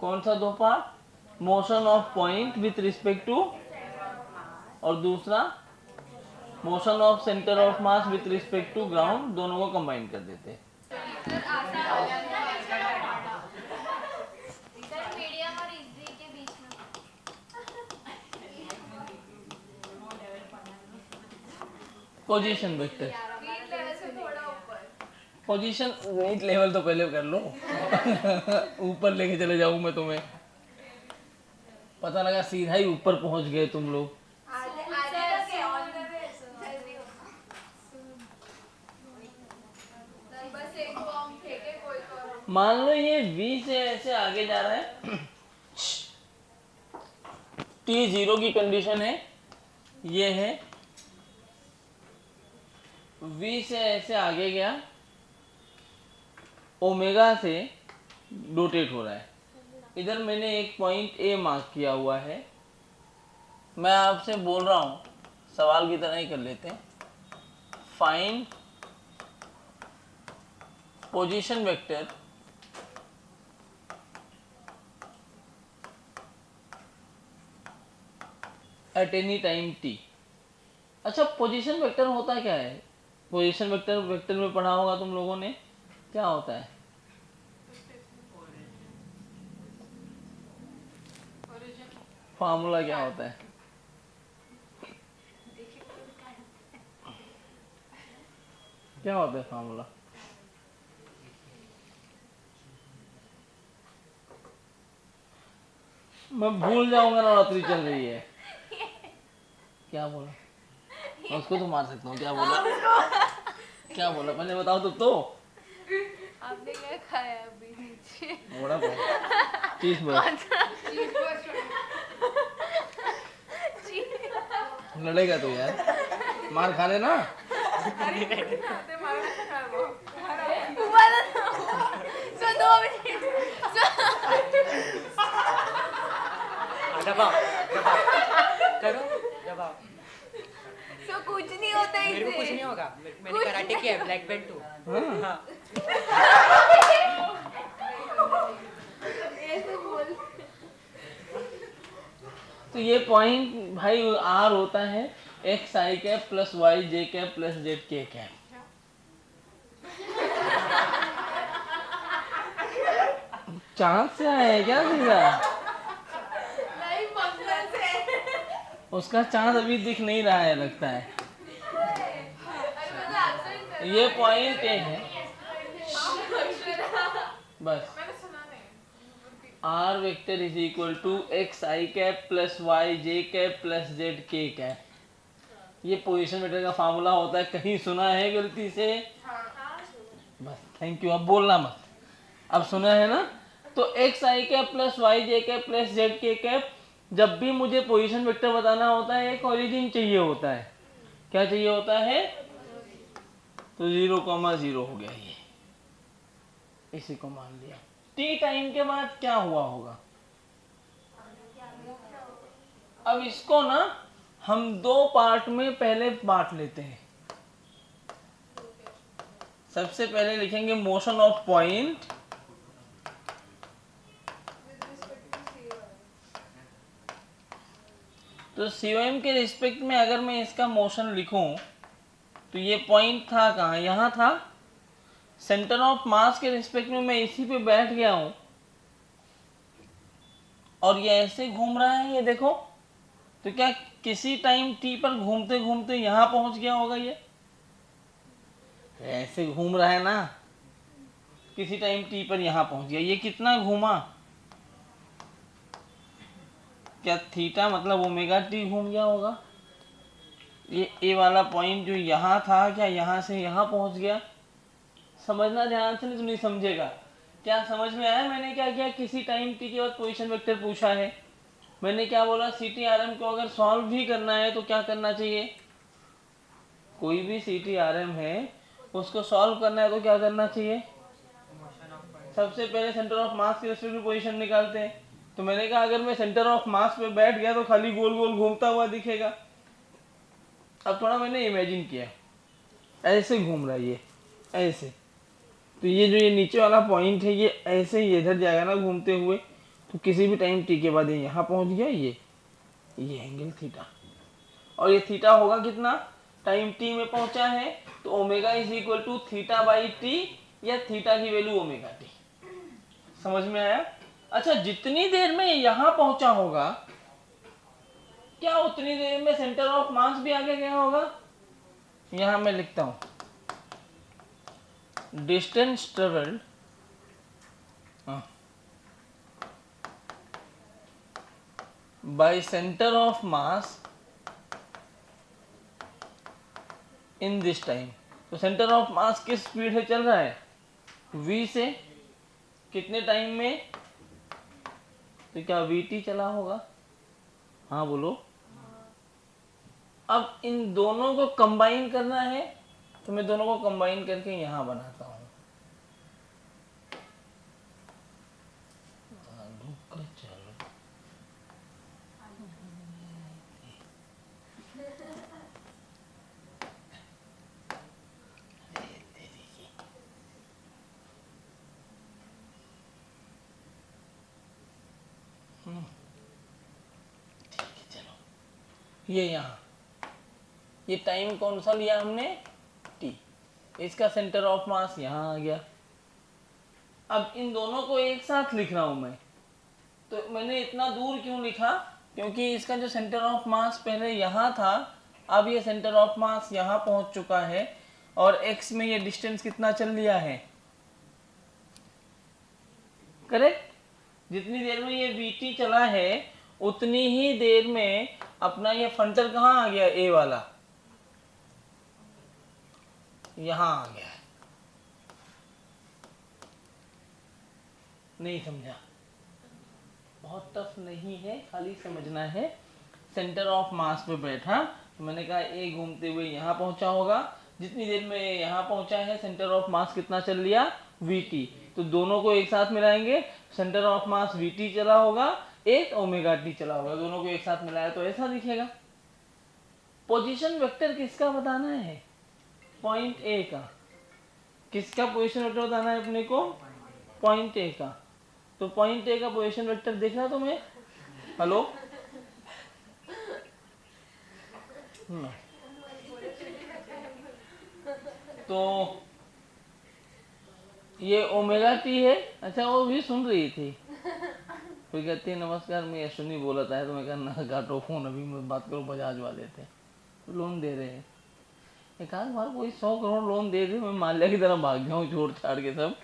कौन सा दो part? Motion of point with respect to, और दूसरा motion of centre of mass with respect to ground, दोनों को कंबाइन कर देते हैं। सर मीडियम और इजी के बीच में पोजीशन वेक्टर, वीट लेवल से थोड़ा ऊपर। पोजीशन वेट लेवल तो पहले कर लो ऊपर लेके चले जाऊं मैं तुम्हें, पता लगा सीधा ही ऊपर पहुंच गए तुम लोग। बस एक बॉम्ब फेंके कोई तो। मान लो ये v से ऐसे आगे जा रहा है t 0 की कंडीशन है, ये है v से ऐसे आगे गया, ओमेगा से रोटेट हो रहा है। इधर मैंने एक पॉइंट a मार्क किया हुआ है। मैं आपसे बोल रहा हूँ, सवाल की तरह ही कर लेते हैं, find position vector at any time t। अच्छा, पोजीशन वेक्टर होता क्या है? पोजीशन वेक्टर में पढ़ा होगा तुम लोगों ने, क्या होता है? फार्मूला क्या होता है? क्या होता है फार्मूला? मैं भूल जाऊंगा, नवरात्रि चल रही है। क्या बोला? मैं उसको तो मार सकता हूँ। क्या बोला? क्या बोला पहले बताओ तो। आपने क्या खाया अभी नीचे? बड़ा चीज बस लड़ेगा तो यार, मार खा लेना। दबाओ करो, दबाओ। तो कुछ नहीं होता है मेरे को कुछ नहीं होगा, मैंने कराटे किया है, ब्लैक बेल्ट हूँ। हाँ। तो ये पॉइंट भाई r होता है x I cap plus Y J cap plus Z K cap. चांद से आया है क्या सीधा? उसका चांद अभी दिख नहीं रहा है लगता है। ये पॉइंट ए है बस। R vector is equal to X I cap plus Y J cap plus Z K cap. ये पोजीशन वेक्टर का फार्मूला होता है, कहीं सुना है गलती से? बस थैंक यू, अब बोलना मत। अब सुना है ना? तो x I cap plus Y J cap plus Z K cap, जब भी मुझे पोजीशन वेक्टर बताना होता है एक ओरिजिन चाहिए होता है। क्या चाहिए होता है? तो 0,0 हो गया ये, इसी को मान लिया। टी टाइम के बाद क्या हुआ होगा? अब इसको ना हम दो पार्ट में पहले बांट लेते हैं। सबसे पहले लिखेंगे मोशन ऑफ पॉइंट, तो सीओएम के रिस्पेक्ट में अगर मैं इसका मोशन लिखूं तो ये पॉइंट था कहाँ? यहाँ था। सेंटर ऑफ मास के रिस्पेक्ट में मैं इसी पे बैठ गया हूं और ये ऐसे घूम रहा है, ये देखो। तो क्या किसी टाइम टी पर घूमते घूमते यहाँ पहुंच गया होगा? ये ऐसे घूम रहा है ना, किसी टाइम टी पर यहाँ पहुंच गया। ये कितना घूमा? क्या थीटा मतलब ओमेगा टी घूम गया होगा? ये ए वाला पॉइंट जो यहाँ था, क्या यहाँ से यहाँ पहुंच गया? समझना ध्यान से, नहीं तो नहीं समझेगा। क्या समझ में आया मैंने क्या किया? किसी टाइम टी के बाद पोजीशन वेक्टर पूछा है, मैंने क्या बोला? सी टी आर एम को अगर सॉल्व भी करना है तो क्या करना चाहिए? कोई भी सी टी आर एम है उसको सॉल्व करना है तो क्या करना चाहिए? सबसे पहले सेंटर ऑफ मास की रेस्पेक्ट में पोजीशन निकालते हैं। तो मैंने कहा अगर मैं सेंटर ऑफ मास पे बैठ गया तो खाली गोल गोल घूमता हुआ दिखेगा। अब थोड़ा मैंने इमेजिन किया, ऐसे घूम रहा है ये, ऐसे। तो ये जो ये नीचे वाला पॉइंट है ये ऐसे ही इधर जाएगा ना घूमते हुए, तो किसी भी टाइम टी के बाद ये यहाँ पहुँच गया। ये एंगल थीटा, और ये थीटा होगा कितना? टाइम टी में पहुंचा है तो omega is equal to theta by T, या थीटा की वैल्यू ओमेगा टी। समझ में आया? अच्छा, जितनी देर में यहां पहुंचा होगा, क्या उतनी देर में सेंटर ऑफ मास भी आगे गया होगा? यहां मैं लिखता हूं distance travelled by centre of mass in this time. तो सेंटर ऑफ मास किस स्पीड से चल रहा है? v से। कितने टाइम में? तो क्या vt चला होगा? हाँ बोलो। अब इन दोनों को कंबाइन करना है तो मैं दोनों को कंबाइन करके यहां बनाता हूं। चलो ये यहाँ, ये टाइम कौन सा लिया हमने? t। इसका सेंटर ऑफ मास यहाँ आ गया। अब इन दोनों को एक साथ लिख रहा हूं मैं, तो मैंने इतना दूर क्यों लिखा? क्योंकि इसका जो सेंटर ऑफ मास पहले यहाँ था, अब ये सेंटर ऑफ मास यहाँ पहुंच चुका है, और x में ये डिस्टेंस कितना चल लिया है? करेक्ट। जितनी देर में ये vt चला है उतनी ही देर में अपना ये फंटर कहाँ आ गया? ए वाला यहां आ गया। नहीं समझा? बहुत टफ नहीं है, खाली समझना है। सेंटर ऑफ मास पे बैठा तो मैंने कहा ए घूमते हुए यहाँ पहुंचा होगा। जितनी देर में यहाँ पहुंचा है सेंटर ऑफ मास कितना चल लिया? vt। तो दोनों को एक साथ मिलाएंगे, सेंटर ऑफ मास vt चला होगा, एक ओमेगा टी चला होगा, दोनों को एक साथ मिलाया तो ऐसा दिखेगा। पोजीशन वेक्टर किसका बताना है? पॉइंट ए का। किसका पोजीशन वेक्टर बताना है अपने को? पॉइंट ए का। तो पॉइंट ए का पोजीशन वेक्टर देखना तुम्हें? हेलो, तो ये ओमेगा टी है। अच्छा, वो भी सुन रही थी। कोई कहती है नमस्कार मैं यशुनी बोला था, तो मैं कहना काटो फोन, अभी मैं बात करूँ बजाज वाले थे, लोन दे रहे हैं। एक आध बार कोई 100 करोड़ लोन दे दे, मैं माल्या की तरह भाग जाऊँ छोड़ छाड़ के सब।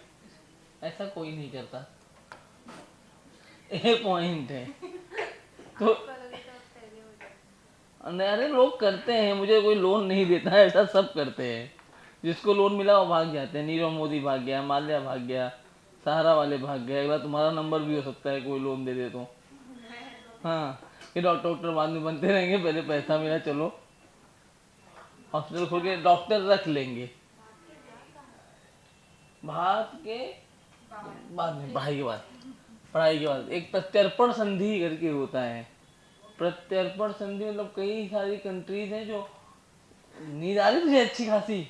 ऐसा कोई नहीं करता। एक पॉइंट है तो अरे लोग करते हैं, मुझे कोई लोन नहीं देता है, ऐसा सब करते हैं। जिसको लोन मिला वो भाग जाते हैं। नीरव मोदी भाग गया, माल्या भाग गया, सहारा वाले भाग गए। अगला तुम्हारा नंबर भी हो सकता है कोई लोन दे दे तो। हाँ, ये डॉक्टर डॉक्टर बाद में बनते रहेंगे, पहले पैसा मिला चलो हॉस्पिटल खोल के डॉक्टर रख लेंगे। भाग के बाद में, पढ़ाई के बाद, पढ़ाई के बाद एक प्रत्यर्पण संधि करके होता है। प्रत्यर्पण संधि मतलब कई सारी कंट्रीज हैं जो, नींद आ रही तुझे अच्छी खासी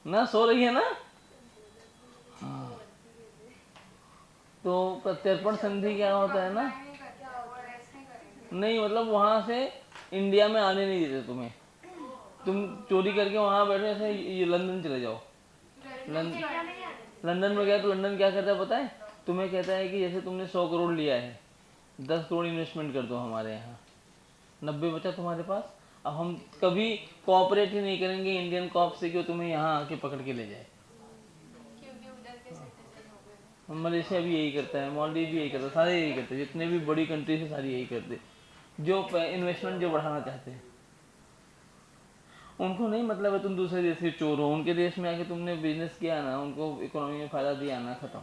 ना, सो रही है ना। हाँ, तो प्रत्यर्पण संधि क्या होता है ना, नहीं मतलब वहां से इंडिया में आने नहीं देते तुम्हें। तुम चोरी करके वहां बैठे, ऐसे ये लंदन चले जाओ। लंदन में गया तो लंदन क्या कहता है पता है, तुम्हें कहता है कि जैसे तुमने 100 करोड़ लिया है, 10 करोड़ इन्वेस्टमेंट कर दो हमारे यहाँ, 90 बचा तुम्हारे पास। अब हम कभी कोऑपरेट ही नहीं करेंगे इंडियन कॉप से कि वो तुम्हें यहाँ आके पकड़ के ले जाए। क्योंकि उधर के सिटीजन हो गए। मलेशिया भी यही करता है, मालदीव भी यही करता है, सारे यही करते हैं, जितने भी बड़ी कंट्रीज है सारी यही करते हैं, जो इन्वेस्टमेंट जो बढ़ाना चाहते हैं। उनको नहीं मतलब है तुम दूसरे देश के चोर हो, उनके देश में आके तुमने बिजनेस किया ना, उनको इकोनॉमी में फायदा दिया ना, खत्म।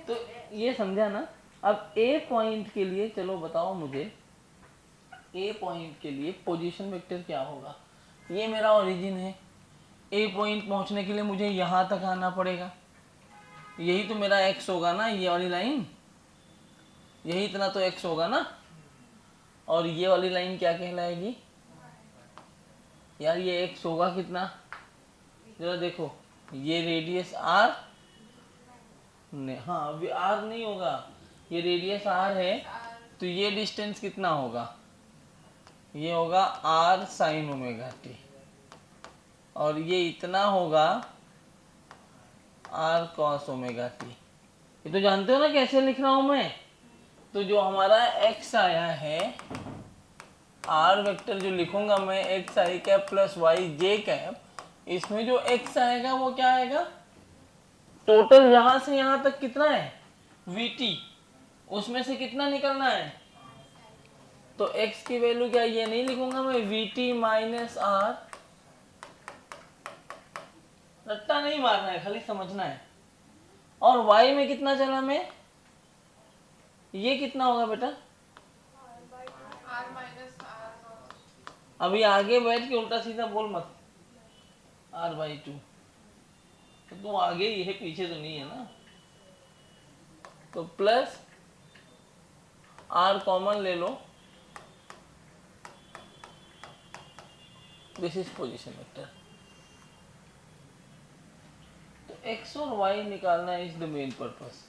तो ये समझा ना। अब ए पॉइंट के लिए चलो बताओ मुझे, ए पॉइंट के लिए पोजीशन वेक्टर क्या होगा। ये मेरा ओरिजिन है, ए पॉइंट पहुंचने के लिए मुझे यहाँ तक आना पड़ेगा, यही तो मेरा एक्स होगा ना, ये वाली लाइन, यही इतना तो एक्स होगा ना। और ये वाली लाइन क्या कहलाएगी यार, ये एक्स होगा कितना, जरा देखो, ये रेडियस आर, हाँ अभी आर नहीं होगा, ये रेडियस आर है, तो ये डिस्टेंस कितना होगा, ये होगा आर साइन ओमेगा टी, और ये इतना होगा आर कॉस ओमेगा टी। ये तो जानते हो ना कैसे लिख रहा हूं मैं। तो जो हमारा एक्स आया है, आर वेक्टर जो लिखूंगा मैं, x I cap plus Y J cap, इसमें जो एक्स आएगा वो क्या आएगा, टोटल यहां से यहां तक कितना है वी टी, उसमें से कितना निकलना है, तो x की वैल्यू क्या, ये नहीं लिखूंगा मैं, वी टी माइनस आर, रट्टा नहीं मारना है, खाली समझना है। और y में कितना चला मैं, ये कितना होगा बेटा, आर माइनस आर। अभी आगे बैठ के उल्टा सीधा बोल मत, r/2, तो तुम आगे ही है, पीछे तो नहीं है ना। तो प्लस r कॉमन ले लो, दिस इज पोजीशन वेक्टर। तो x और y निकालना इज द मेन पर्पस।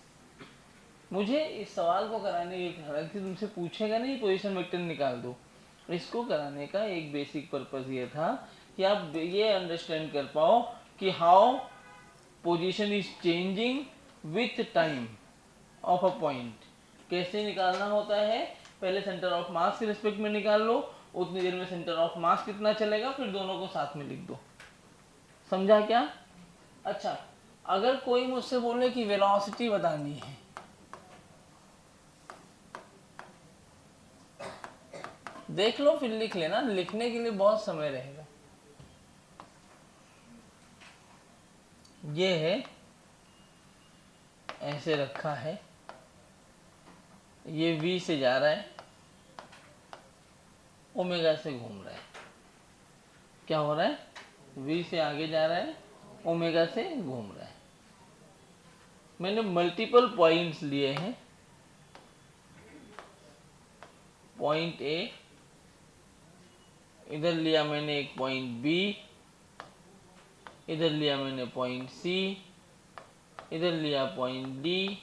मुझे इस सवाल को कराने की, हालांकि तुमसे पूछेगा नहीं पोजीशन वेक्टर निकाल दो, इसको कराने का एक बेसिक पर्पस ये था कि आप ये अंडरस्टैंड कर पाओ कि how position is changing with time of a point. कैसे निकालना होता है, पहले सेंटर ऑफ मास के रिस्पेक्ट में निकाल लो, उतनी देर में सेंटर ऑफ मास कितना चलेगा, फिर दोनों को साथ में लिख दो। समझा क्या। अच्छा, अगर कोई मुझसे बोले कि वेलोसिटी बतानी है, देख लो फिर लिख लेना, लिखने के लिए बहुत समय रहेगा। ये है, ऐसे रखा है, ये v से जा रहा है, ओमेगा से घूम रहा है, क्या हो रहा है, v से आगे जा रहा है, ओमेगा से घूम रहा है। मैंने मल्टीपल पॉइंट्स लिए हैं, पॉइंट ए, इधर लिया मैंने एक पॉइंट बी, इधर लिया मैंने पॉइंट सी, इधर लिया पॉइंट डी,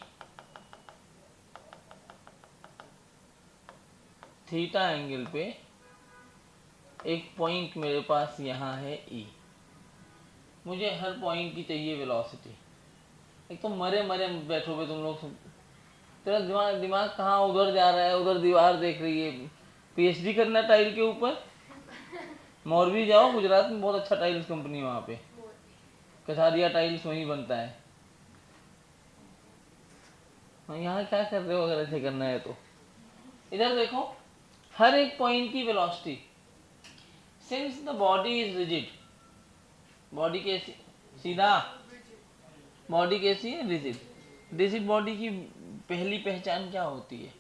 थीटा एंगल पे एक पॉइंट मेरे पास यहाँ है ई। मुझे हर पॉइंट की चाहिए वेलोसिटी। एक तो मरे मरे बैठोगे तुम लोग, तेरा दिमाग दिमाग कहाँ उधर जा रहा है, उधर दीवार देख रही है। पीएचडी करना टाइल के ऊपर, मोरबी जाओ, गुजरात में बहुत अच्छा टाइल्स कंपनी वहाँ पे, कछारिया टाइल्स वहीं बनता है। यहाँ क्या कर रहे हो, अगर ऐसे करना है तो इधर देखो, हर एक पॉइंट की velocity, since the body is rigid, body कैसी, सीधा, बॉडी कैसी है, रिजिड। रिजिड बॉडी की पहली पहचान क्या होती है,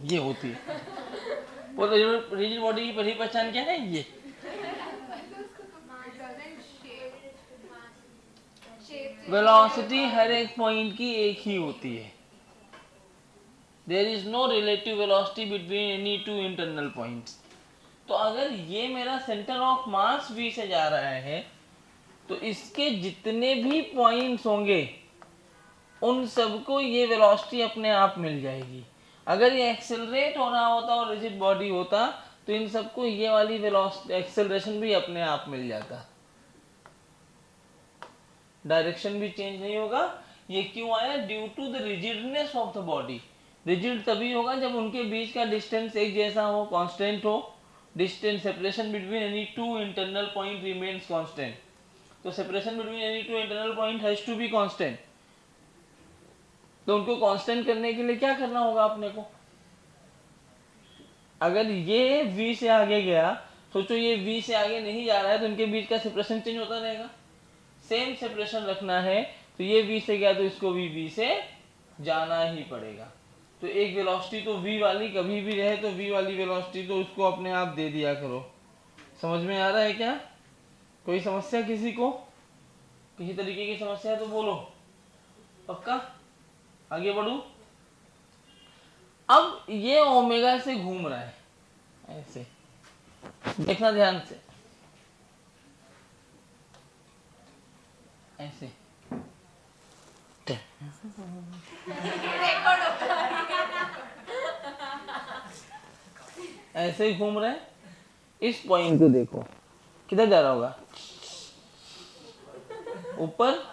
ये होती है। वो रिजिड बॉडी की पहली पहचान क्या है, ये। वेलोसिटी हर एक पॉइंट की एक ही होती है। There is no relative velocity between any two internal points. तो अगर ये मेरा सेंटर ऑफ मास V से जा रहा है तो इसके जितने भी पॉइंट्स होंगे उन सबको ये वेलोसिटी अपने आप मिल जाएगी। अगर ये एक्सेलरेट हो रहा होता और रिजिड बॉडी होता तो इन सबको ये वाली वेलोसिटी, एक्सेलरेशन भी अपने आप मिल जाता, डायरेक्शन भी चेंज नहीं होगा। ये क्यों आया, due to the rigidness of the body. Rigid तभी होगा जब उनके बीच का डिस्टेंस एक जैसा हो, कांस्टेंट हो। Distance, separation between any two internal point remains constant. तो separation between any two internal point has to be constant. तो उनको कांस्टेंट करने के लिए क्या करना होगा अपने को, अगर ये V से आगे गया, सोचो ये V से आगे नहीं जा रहा है तो इनके बीच का सेपरेशन चेंज होता रहेगा। सेम सेपरेशन रखना है तो ये V से गया तो इसको भी V से जाना ही पड़ेगा। तो एक वेलोसिटी तो V वाली कभी भी रहे तो V वाली वेलोसिटी तो उसको अपने आप दे दिया करो। समझ में आ रहा है क्या, कोई समस्या किसी को, किसी तरीके की समस्या है तो बोलो, पक्का आगे बढ़ू। अब ये ओमेगा से घूम रहा है ऐसे, देखना ध्यान से, ऐसे ऐसे ही घूम रहे हैं। इस पॉइंट को देखो, किधर जा रहा होगा, ऊपर,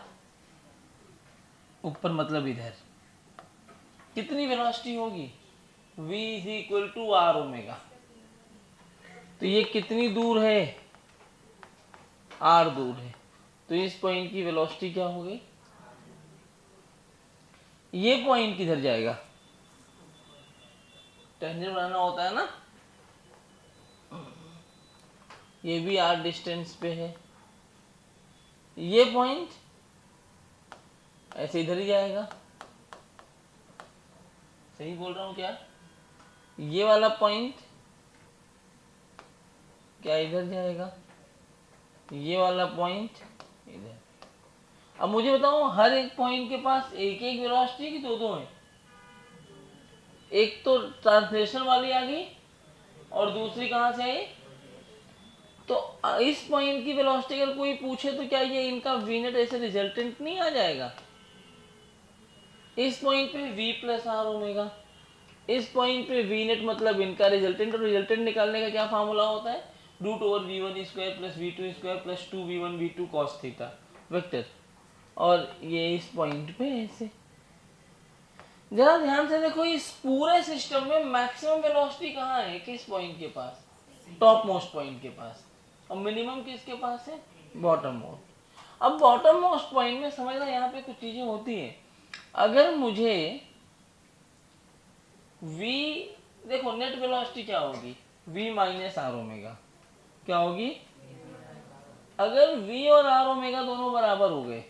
ऊपर मतलब इधर। कितनी वेलोसिटी होगी, v is equal to R omega. तो ये कितनी दूर है, r दूर है। तो इस पॉइंट की वेलोसिटी क्या होगी, ये पॉइंट किधर जाएगा, टेंजेंट बनाना होता है ना, ये भी r डिस्टेंस पे है। ये पॉइंट ऐसे इधर ही जाएगा, सही बोल रहा हूं क्या, ये वाला पॉइंट क्या इधर जाएगा, ये वाला पॉइंट इधर। अब मुझे बताओ हर एक पॉइंट के पास एक एक वेलोसिटी की दो दो है, एक तो ट्रांसलेशन वाली आ गई और दूसरी कहां से आई। तो इस पॉइंट की वेलोसिटी अगर कोई पूछे तो क्या ये इनका वी नेट ऐसे रिजल्टेंट नहीं आ जाएगा, इस पॉइंट पे v प्लस आर ओमेगा, इस पॉइंट पे वी नेट मतलब इनका रिजल्टेंट। और रिजल्टेंट निकालने का क्या फार्मूला होता है, root over v1 square plus v2 square plus 2v1 v2 cos theta vector. और ये इस पॉइंट पे ऐसे, जरा ध्यान से देखो, इस पूरे सिस्टम में मैक्सिमम वेलोसिटी कहाँ है, किस पॉइंट के पास, टॉप मोस्ट पॉइंट के पास, और मिनिमम किसके पास है, बॉटम मोस्ट। अब बॉटम मोस्ट पॉइंट में समझना यहाँ पे कुछ चीजें होती हैं। अगर मुझे v, देखो नेट वेलोसिटी क्या होगी, v माइनस आर ओमेगा, क्या होगी, अगर v और आर ओमेगा दोनों बराबर हो गए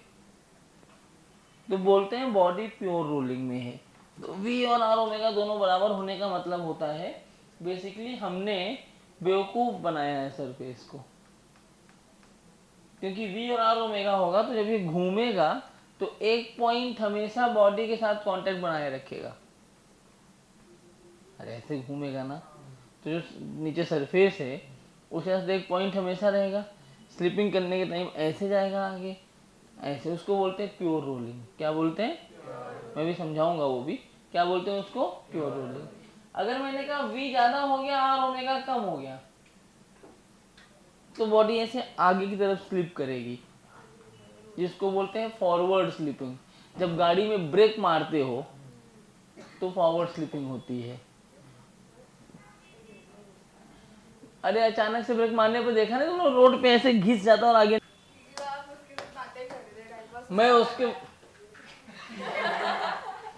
तो बोलते हैं बॉडी प्योर रोलिंग में है। तो v और आर ओमेगा दोनों बराबर होने का मतलब होता है बेसिकली हमने बेवकूफ बनाया है सरफेस को, क्योंकि v और आर ओमेगा होगा तो जब ये घूमेगा तो एक पॉइंट हमेशा बॉडी के साथ कांटेक्ट बनाए रखेगा। अरे ऐसे घूमेगा ना तो जो नीचे सरफेस है उसके साथ एक पॉइंट हमेशा रहेगा। स्लिपिंग करने के टाइम ऐसे जाएगा आगे, ऐसे, उसको बोलते हैं प्योर रोलिंग। क्या बोलते हैं, मैं भी समझाऊंगा वो भी, क्या बोलते हैं उसको, प्योर रोलिंग। अगर मैंने कहा v ज्यादा हो गया आर ओमेगा कम हो गया तो बॉडी ऐसे आगे की तरफ स्लिप करेगी, जिसको बोलते हैं फॉरवर्ड स्लिपिंग। जब गाड़ी में ब्रेक मारते हो तो फॉरवर्ड स्लिपिंग होती है। अरे अचानक से ब्रेक मारने पर देखा नहीं तुम, रोड पे ऐसे घिस जाता और आगे, आप उसके साथ बातें कर रहे थे, टाइम पास। मैं उसके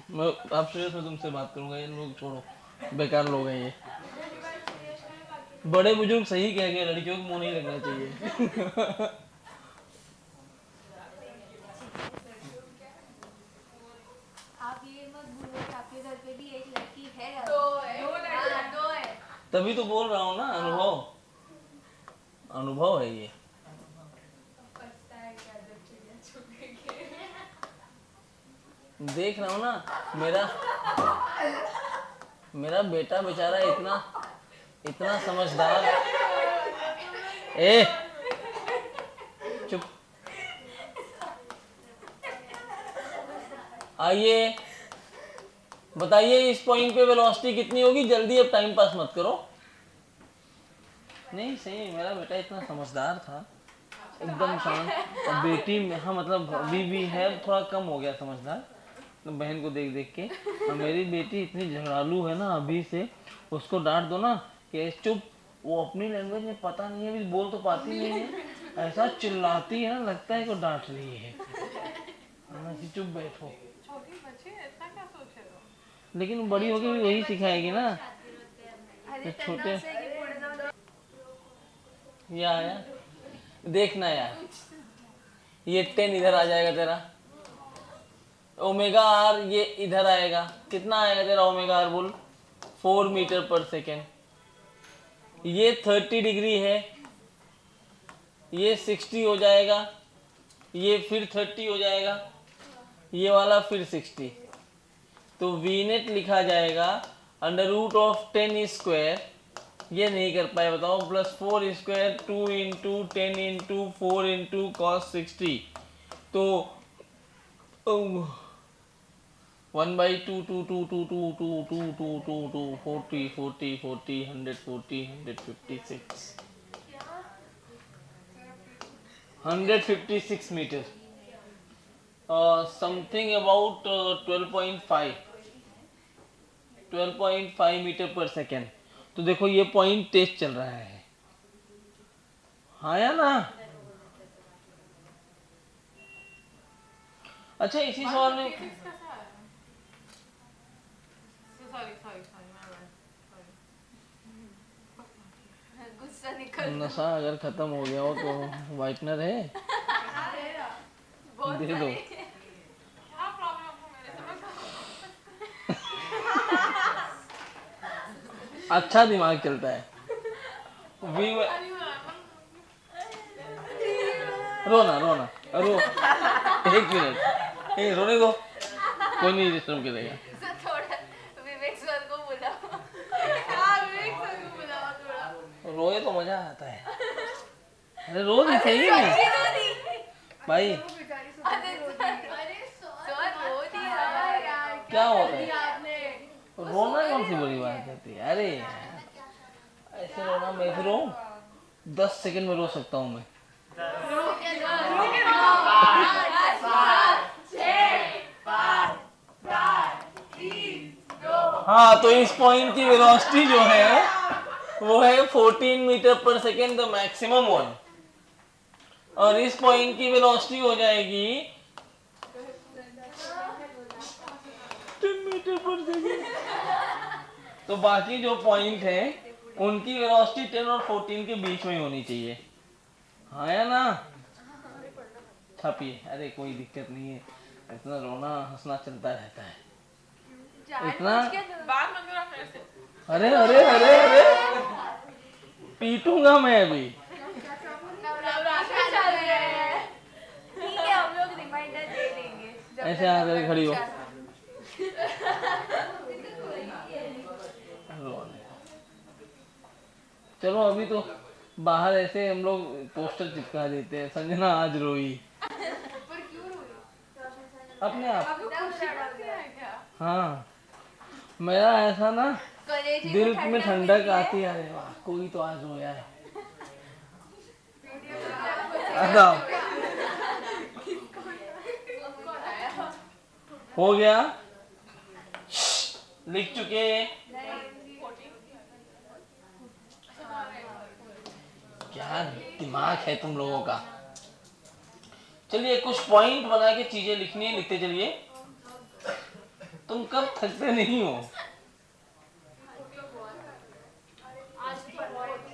मैं आप सीरियस में तुमसे बात करूंगा, इन लोग छोड़ो, बेकार लोग हैं ये। बड़े बुजुर्ग सही कह गए, लड़कियों को मुंह नहीं लगना चाहिए। आप ये मत भूलो कि आपके घर पे भी एक लड़की है। दो है, दो लड़कियां, दो है। तभी तो बोल रहा हूँ ना, अनुभव है ये। पछता है क्या जब चिड़िया छुपेंगे। देख रहा हूँ ना, मेरा बेटा बेचारा इतना समझदार। ए चुप। आइए बताइए इस पॉइंट पे वेलोसिटी कितनी होगी, जल्दी, अब टाइम पास मत करो। नहीं सही, मेरा बेटा इतना समझदार था, एकदम शांत। और बेटी में, हाँ मतलब अभी भी है, थोड़ा कम हो गया समझदार तो बहन को देख देख के। और मेरी बेटी इतनी झगड़ालू है ना, अभी से उसको डांट दो ना कि चुप, वो अपनी लैंग्वेज में पता नहीं है, अभी बोल तो पाती नहीं है, ऐसा चिल्लाती है ना, लगता है कि डांट रही है ना, कि चुप बैठो। छोटी बच्ची है, इतना क्या सोचे हो? लेकिन बड़ी होके भी वही सिखाएगी ना। अरे तो छोटे त्यांना असं आहे की पुढे जाऊन ये आया, देखना यार, ये 10 इधर आ जाएगा तेरा, ओमेगा आर ये इधर आएगा, कितना आएगा तेरा ओमेगा आर बोल, 4 मीटर पर सेकेंड। ये 30 डिग्री है, ये 60 हो जाएगा, ये फिर 30 हो जाएगा, ये वाला फिर 60। तो वी नेट लिखा जाएगा अंडर रूट ऑफ 10 स्क्वायर, ये नहीं कर पाए बताओ, plus 4 square 2 into 10 into 4 into cos 60। तो 1/2 2 2 2 2 2 2 2 2 2 40 40 40 140 156 156 मीटर, समथिंग अबाउट 12.5 मीटर पर सेकेंड। तो देखो ये पॉइंट टेस्ट चल रहा है, हाँ या ना। अच्छा इसी सवाल में फिजिक्स कैसा आया? सॉरी सॉरी सॉरी, मैं गुस्सा निकल नशा अगर खत्म हो गया हो तो वाइटनर है, बहुत दे दो। सारे। क्या प्रॉब्लम आपको मेरे से? मैं अच्छा दिमाग चलता है। वी रोना रोना रो, एक मिनट, रोने दो, कोई नहीं डिस्टर्ब करेगा। सर थोड़ा विवेक सर को बुलाओ। हाँ, विवेक सर को बुलाओ थोड़ा। रोए तो मजा आता है, अरे रो नहीं सही में भाई, अरे सर रो दिया यार। क्या होता है, आपने रोना कौन सी बुरी बात होती है, अरे ऐसे रोना, मैं भी रो 10 सेकंड में रो सकता हूँ मैं। हाँ तो इस पॉइंट की वेलोसिटी जो है वो है 14 मीटर पर सेकेंड, द मैक्सिमम वन, और इस पॉइंट की वेलोसिटी हो जाएगी 10 मीटर पर सेकेंड। तो बाकी जो पॉइंट है उनकी वेलोसिटी 10 और 14 के बीच में होनी चाहिए, हाँ या ना। छापिए, अरे कोई दिक्कत नहीं है, इतना रोना हंसना चलता रहता है, इतना। बात मत करो मेरे से। अरे अरे अरे अरे पीटूंगा मैं अभी। नवरात्र चल रहे हैं। ठीक है हम लोग रिमाइंडर दे देंगे जब ऐसे तक आकर खड़ी हो। रोने। चलो अभी तो बाहर ऐसे हम लोग पोस्टर चिपका देते हैं, संजना आज रोई पर क्यों रोई? अपने आप। आपको खुशी होती है क्या? हाँ मेरा ऐसा ना कलेजी दिल को में ठंडक ठंडक मिलती है। आती है, अरे वाह कोई तो आज रोया है। आता हो गया, लिख चुके। क्या दिमाग है तुम लोगों का। चलिए कुछ पॉइंट बना के चीजें लिखनी है, लिखते चलिए, तुम कब थकते नहीं हो।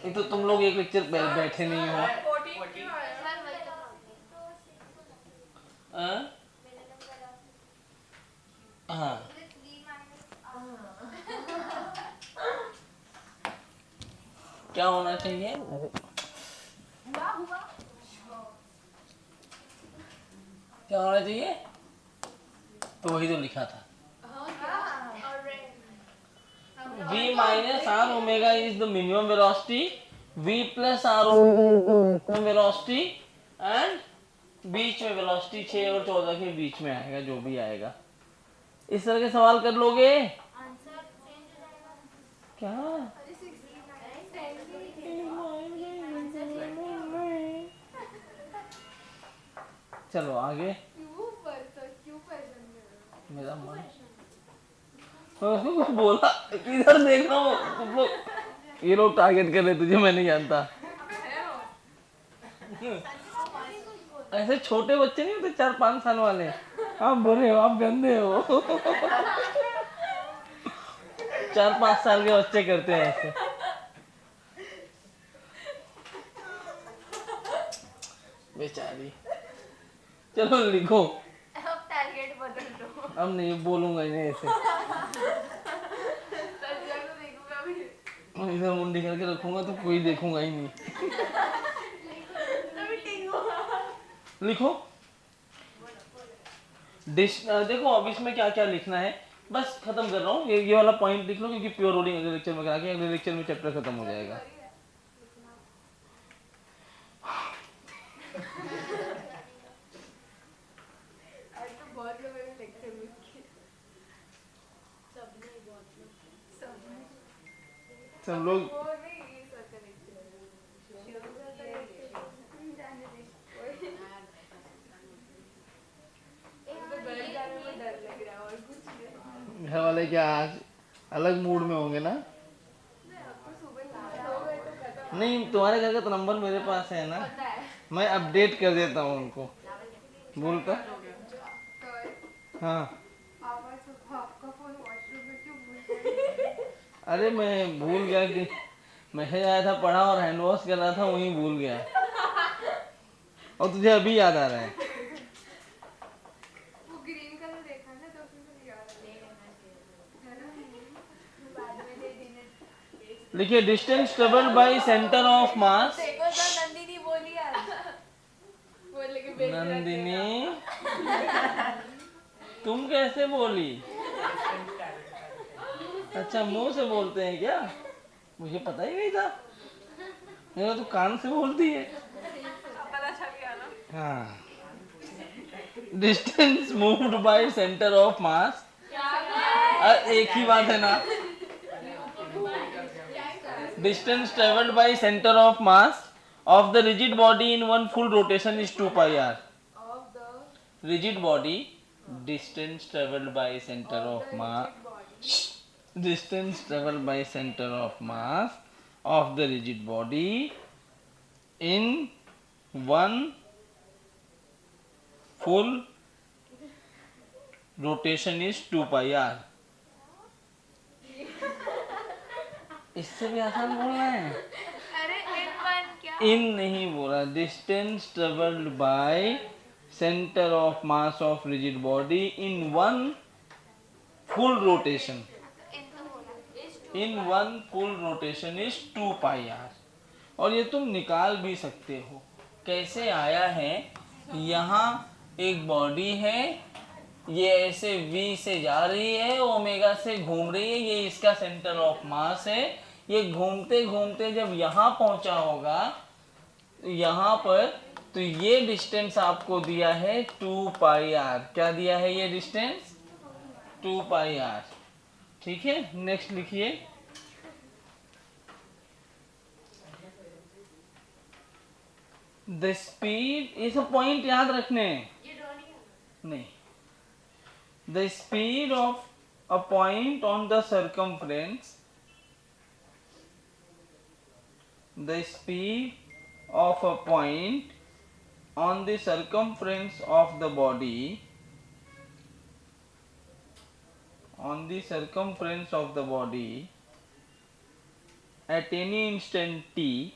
ये तो तुम लोग एक लेक्चर बैठे नहीं हो। 14 क्यों आया? सर वही तो प्रॉब्लम। हाँ? मिनिमम वेलोसिटी हाँ, 3 माइनस क्या होना चाहिए? क्या होना चाहिए? तो वही तो लिखा था। V minus r omega is the minimum velocity. V plus r omega is the maximum velocity. And बीच में वेलोसिटी 6 और 14 के बीच में आएगा, जो भी आएगा। इस तरह के सवाल कर लोगे आंसर चेंज हो जाएगा। क्या? चलो आगे। मेरा मन मैं उसको कुछ बोला, इधर देख रहा हूँ तुम लोग, ये लोग टारगेट कर रहे तुझे, मैं नहीं जानता। ऐसे छोटे बच्चे नहीं होते 4-5 साल वाले, आप बुरे हो, आप गंदे हो। 4-5 साल के बच्चे करते हैं ऐसे। बेचारी। चलो लिखो। अब टारगेट बदल दो। अब नहीं बोलूंगा इन्हें ऐसे। इधर मुंडी करके रखूंगा तो कोई देखूंगा ही नहीं। लिखो। देखो अब इसमें क्या क्या लिखना है, बस खत्म कर रहा हूँ। ये वाला पॉइंट लिख लो, क्योंकि प्योर रोलिंग अगले लेक्चर में करा के अगले लेक्चर में चैप्टर खत्म हो जाएगा। सब लोग घर वाले क्या आज अलग मूड में होंगे ना? नहीं, तुम्हारे घर का तो नंबर मेरे पास है ना, मैं अपडेट कर देता हूँ उनको बोलता। हाँ, आपका फोन वॉशरूम में क्यों भूल गए? अरे मैं भूल गया कि मैसेज आया था, पढ़ा और हैंड वॉश कर रहा था, वहीं भूल गया। और तुझे अभी याद आ रहा है। वो ग्रीन कलर देखा ना तो उसमें याद लिखिए distance travelled by centre of मास। देखो तो नंदिनी बोली आज। बोल के नंदिनी, तुम कैसे बोली? अच्छा, मुंह से बोलते हैं क्या? मुझे पता ही नहीं था। मेरा तो कान से बोलती है। पता चल गया ना। हाँ, distance moved by centre of मास। एक ही बात है ना। Distance travelled by centre of mass of the rigid body in one full rotation is 2 pi r. Rigid body, distance traveled by center of mass, distance traveled by center of mass of the rigid body in one full rotation is 2 pi r. इससे भी आसान बोलना है। अरे in one क्या? इन नहीं बोला, distance travelled by center of mass of rigid body in one full rotation. In one full rotation is 2 pi r. और ये तुम निकाल भी सकते हो। कैसे आया है? यहाँ एक बॉडी है, ये ऐसे v से जा रही है, ओमेगा से घूम रही है, ये इसका सेंटर ऑफ मास है। ये घूमते घूमते जब यहाँ पहुंचा होगा, यहाँ पर, तो ये डिस्टेंस आपको दिया है 2 pi r। क्या दिया है ये डिस्टेंस? 2 pi r। ठीक है, नेक्स्ट लिखिए। द स्पीड, ये सब पॉइंट याद रखने नहीं। The speed of a point on the circumference, the speed of a point on the circumference of the body, on the circumference of the body at any instant t,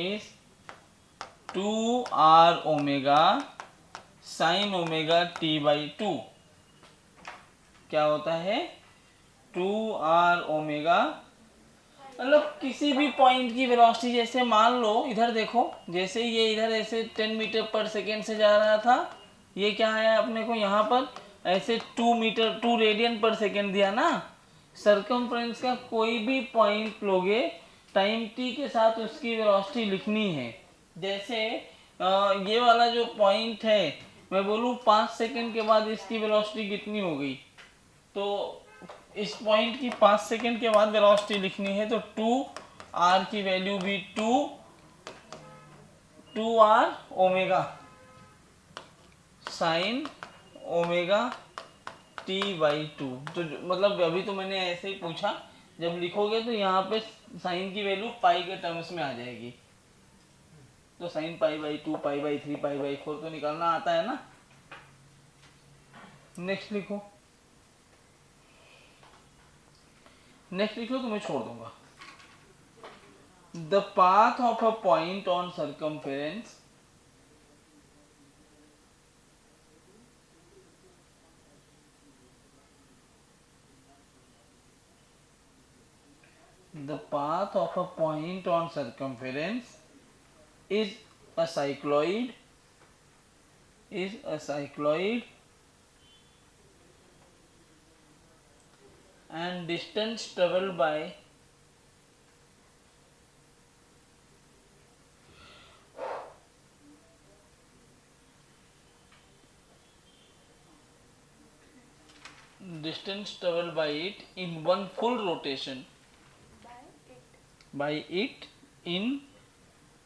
is 2r omega sin omega t by 2। क्या होता है? 2r omega, मतलब किसी भी point की velocity, जैसे मान लो इधर देखो, जैसे ये इधर ऐसे 10 मीटर पर सेकेंड से जा रहा था, ये क्या है अपने को यहाँ पर ऐसे 2 रेडियन पर सेकेंड दिया ना। सरकमफ्रेंस का कोई भी पॉइंट लोगे, टाइम t के साथ उसकी वेलोसिटी लिखनी है। जैसे ये वाला जो पॉइंट है, मैं बोलूँ 5 सेकेंड के बाद इसकी वेलोसिटी कितनी हो गई, तो इस पॉइंट की 5 सेकेंड के बाद वेलोसिटी लिखनी है, तो 2r की वैल्यू भी 2r omega sine omega t by 2। तो मतलब अभी तो मैंने ऐसे ही पूछा, जब लिखोगे तो यहाँ पे साइन की वैल्यू पाई के टर्म्स में आ जाएगी, तो sine pi by 2, pi by 3, pi by 4 तो निकालना आता है ना। नेक्स्ट लिखो, नेक्स्ट लिख लो तो मैं छोड़ दूंगा। The path of a point on circumference is a cycloid and distance traveled by it in one full rotation, by it in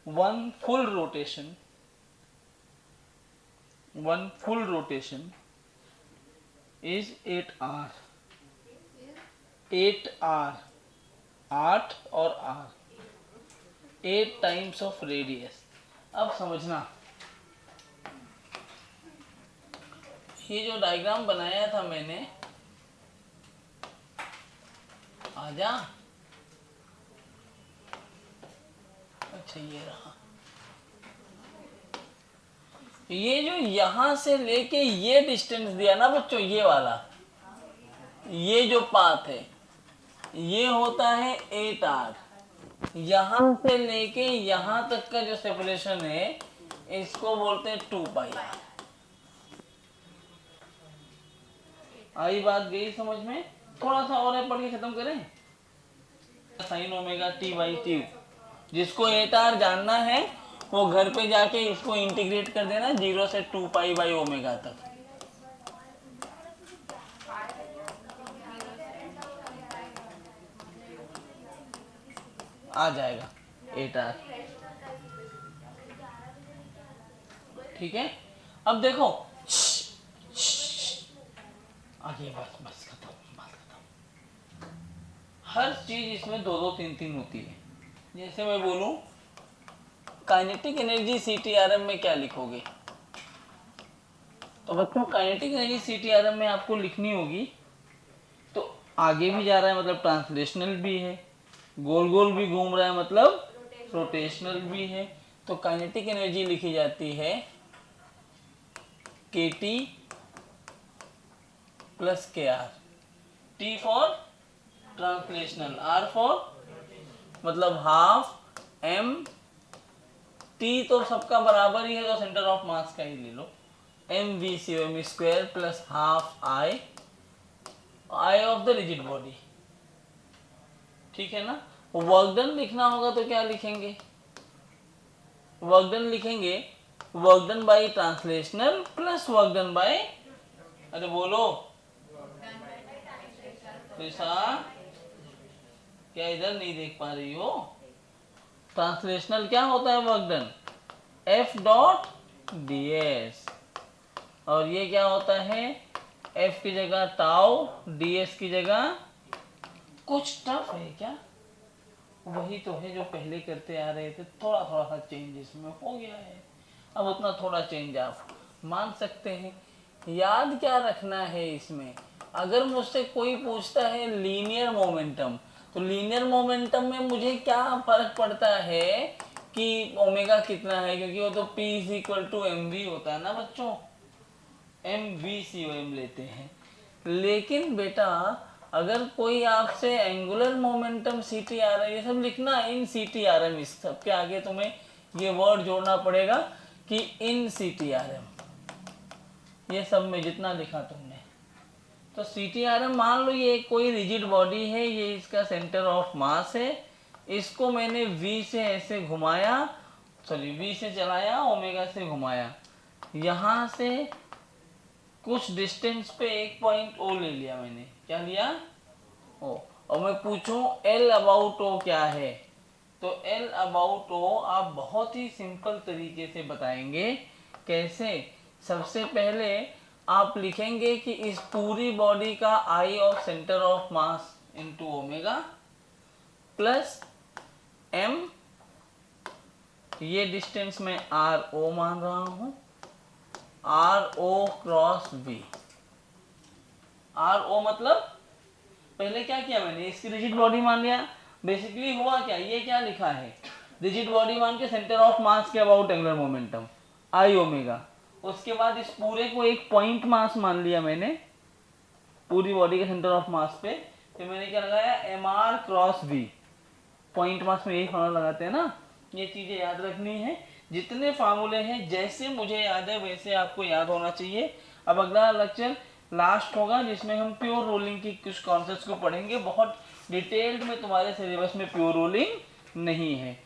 one full rotation is 8r, 8r, 8 और r, 8 टाइम्स ऑफ रेडियस। अब समझना, ये जो diagram बनाया था मैंने, आजा, अच्छा ये रहा, ये जो यहां से लेके ये डिस्टेंस दिया ना बच्चों, ये वाला, ये जो पाथ है, ये होता है 8r। यहां से लेके यहां तक का जो सेपरेशन है, इसको बोलते हैं 2 पाई। आई बात गई समझ में? थोड़ा सा और है, पढ़ के खत्म करें। Sine omega T by T, जिसको 8r जानना है वो घर पे जाके इसको इंटीग्रेट कर देना 0 से 2 पाई बाई ओमेगा तक, आ जाएगा 8r। ठीक है, अब देखो आगे, बस खत्म, बात खत्म। हर चीज इसमें 2-2, 3-3 होती है। जैसे मैं बोलूं काइनेटिक एनर्जी CTRM में क्या लिखोगे, तो बच्चों काइनेटिक एनर्जी CTRM में आपको लिखनी होगी, तो आगे भी जा रहा है मतलब ट्रांसलेशनल भी है, गोल गोल भी घूम रहा है मतलब रोटेशनल भी है। तो काइनेटिक एनर्जी लिखी जाती है KT plus KR, T for translational, R for मतलब हाफ, M, T तो सबका बराबर ही है, तो सेंटर ऑफ मास का ही ले लो, mv/m square plus half I of the rigid body. ठीक है ना। वर्क डन लिखना होगा तो क्या लिखेंगे, वर्क डन लिखेंगे work done by translational plus work done by, अरे बोलो ऐसा, क्या इधर नहीं देख पा रही हो? ट्रांसलेशनल क्या होता है work done, F dot ds, और ये क्या होता है F की जगह टाउ, ds की जगह, कुछ टफ है क्या? वही तो है जो पहले करते आ रहे थे, थोड़ा थोड़ा सा चेंज इसमें हो गया है। अब उतना थोड़ा चेंज आप मान सकते हैं। याद क्या रखना है इसमें, अगर मुझसे कोई पूछता है लीनियर मोमेंटम, तो लीनियर मोमेंटम में मुझे क्या फर्क पड़ता है कि ओमेगा कितना है, क्योंकि वो तो P is equal to M V होता है ना बच्चों, M V C O M लेते हैं। लेकिन बेटा अगर कोई आपसे angular momentum C T R M, ये सब लिखना इन सी टी आर एम, इस सब के आगे तुम्हें ये वर्ड जोड़ना पड़ेगा कि इन सी टी आर एम, ये सब में जितना लिखा तुमने। तो सी टी आर एम मान लो ये कोई रिजिड बॉडी है, ये इसका सेंटर ऑफ मास है, इसको मैंने V से ऐसे घुमाया, सॉरी V से चलाया, ओमेगा से घुमाया, यहाँ से कुछ डिस्टेंस पे एक पॉइंट O ले लिया मैंने, क्या लिया O, और मैं पूछूं L अबाउट O क्या है, तो L अबाउट O आप बहुत ही सिंपल तरीके से बताएंगे। कैसे? सबसे पहले आप लिखेंगे कि इस पूरी बॉडी का I of centre of mass into omega plus M, ये डिस्टेंस में RO मान रहा हूं, RO क्रॉस V। RO मतलब पहले क्या किया मैंने, इसकी रिजिड बॉडी मान लिया। बेसिकली हुआ क्या, ये क्या लिखा है, रिजिड बॉडी मान के सेंटर ऑफ मास के about angular momentum I omega. उसके बाद इस पूरे को एक पॉइंट मास मान लिया मैंने, पूरी बॉडी के सेंटर ऑफ मास पे, तो मैंने क्या लगाया MR cross V। Point mass में यही फॉर्मूला लगाते हैं ना, ये चीजें याद रखनी है। जितने फार्मूले हैं जैसे मुझे याद है वैसे आपको याद होना चाहिए। अब अगला लेक्चर लास्ट होगा जिसमें हम प्योर रोलिंग की कुछ कॉन्सेप्ट्स को पढ़ेंगे। बहुत डिटेल्ड में तुम्हारे सिलेबस में प्योर रोलिंग नहीं है।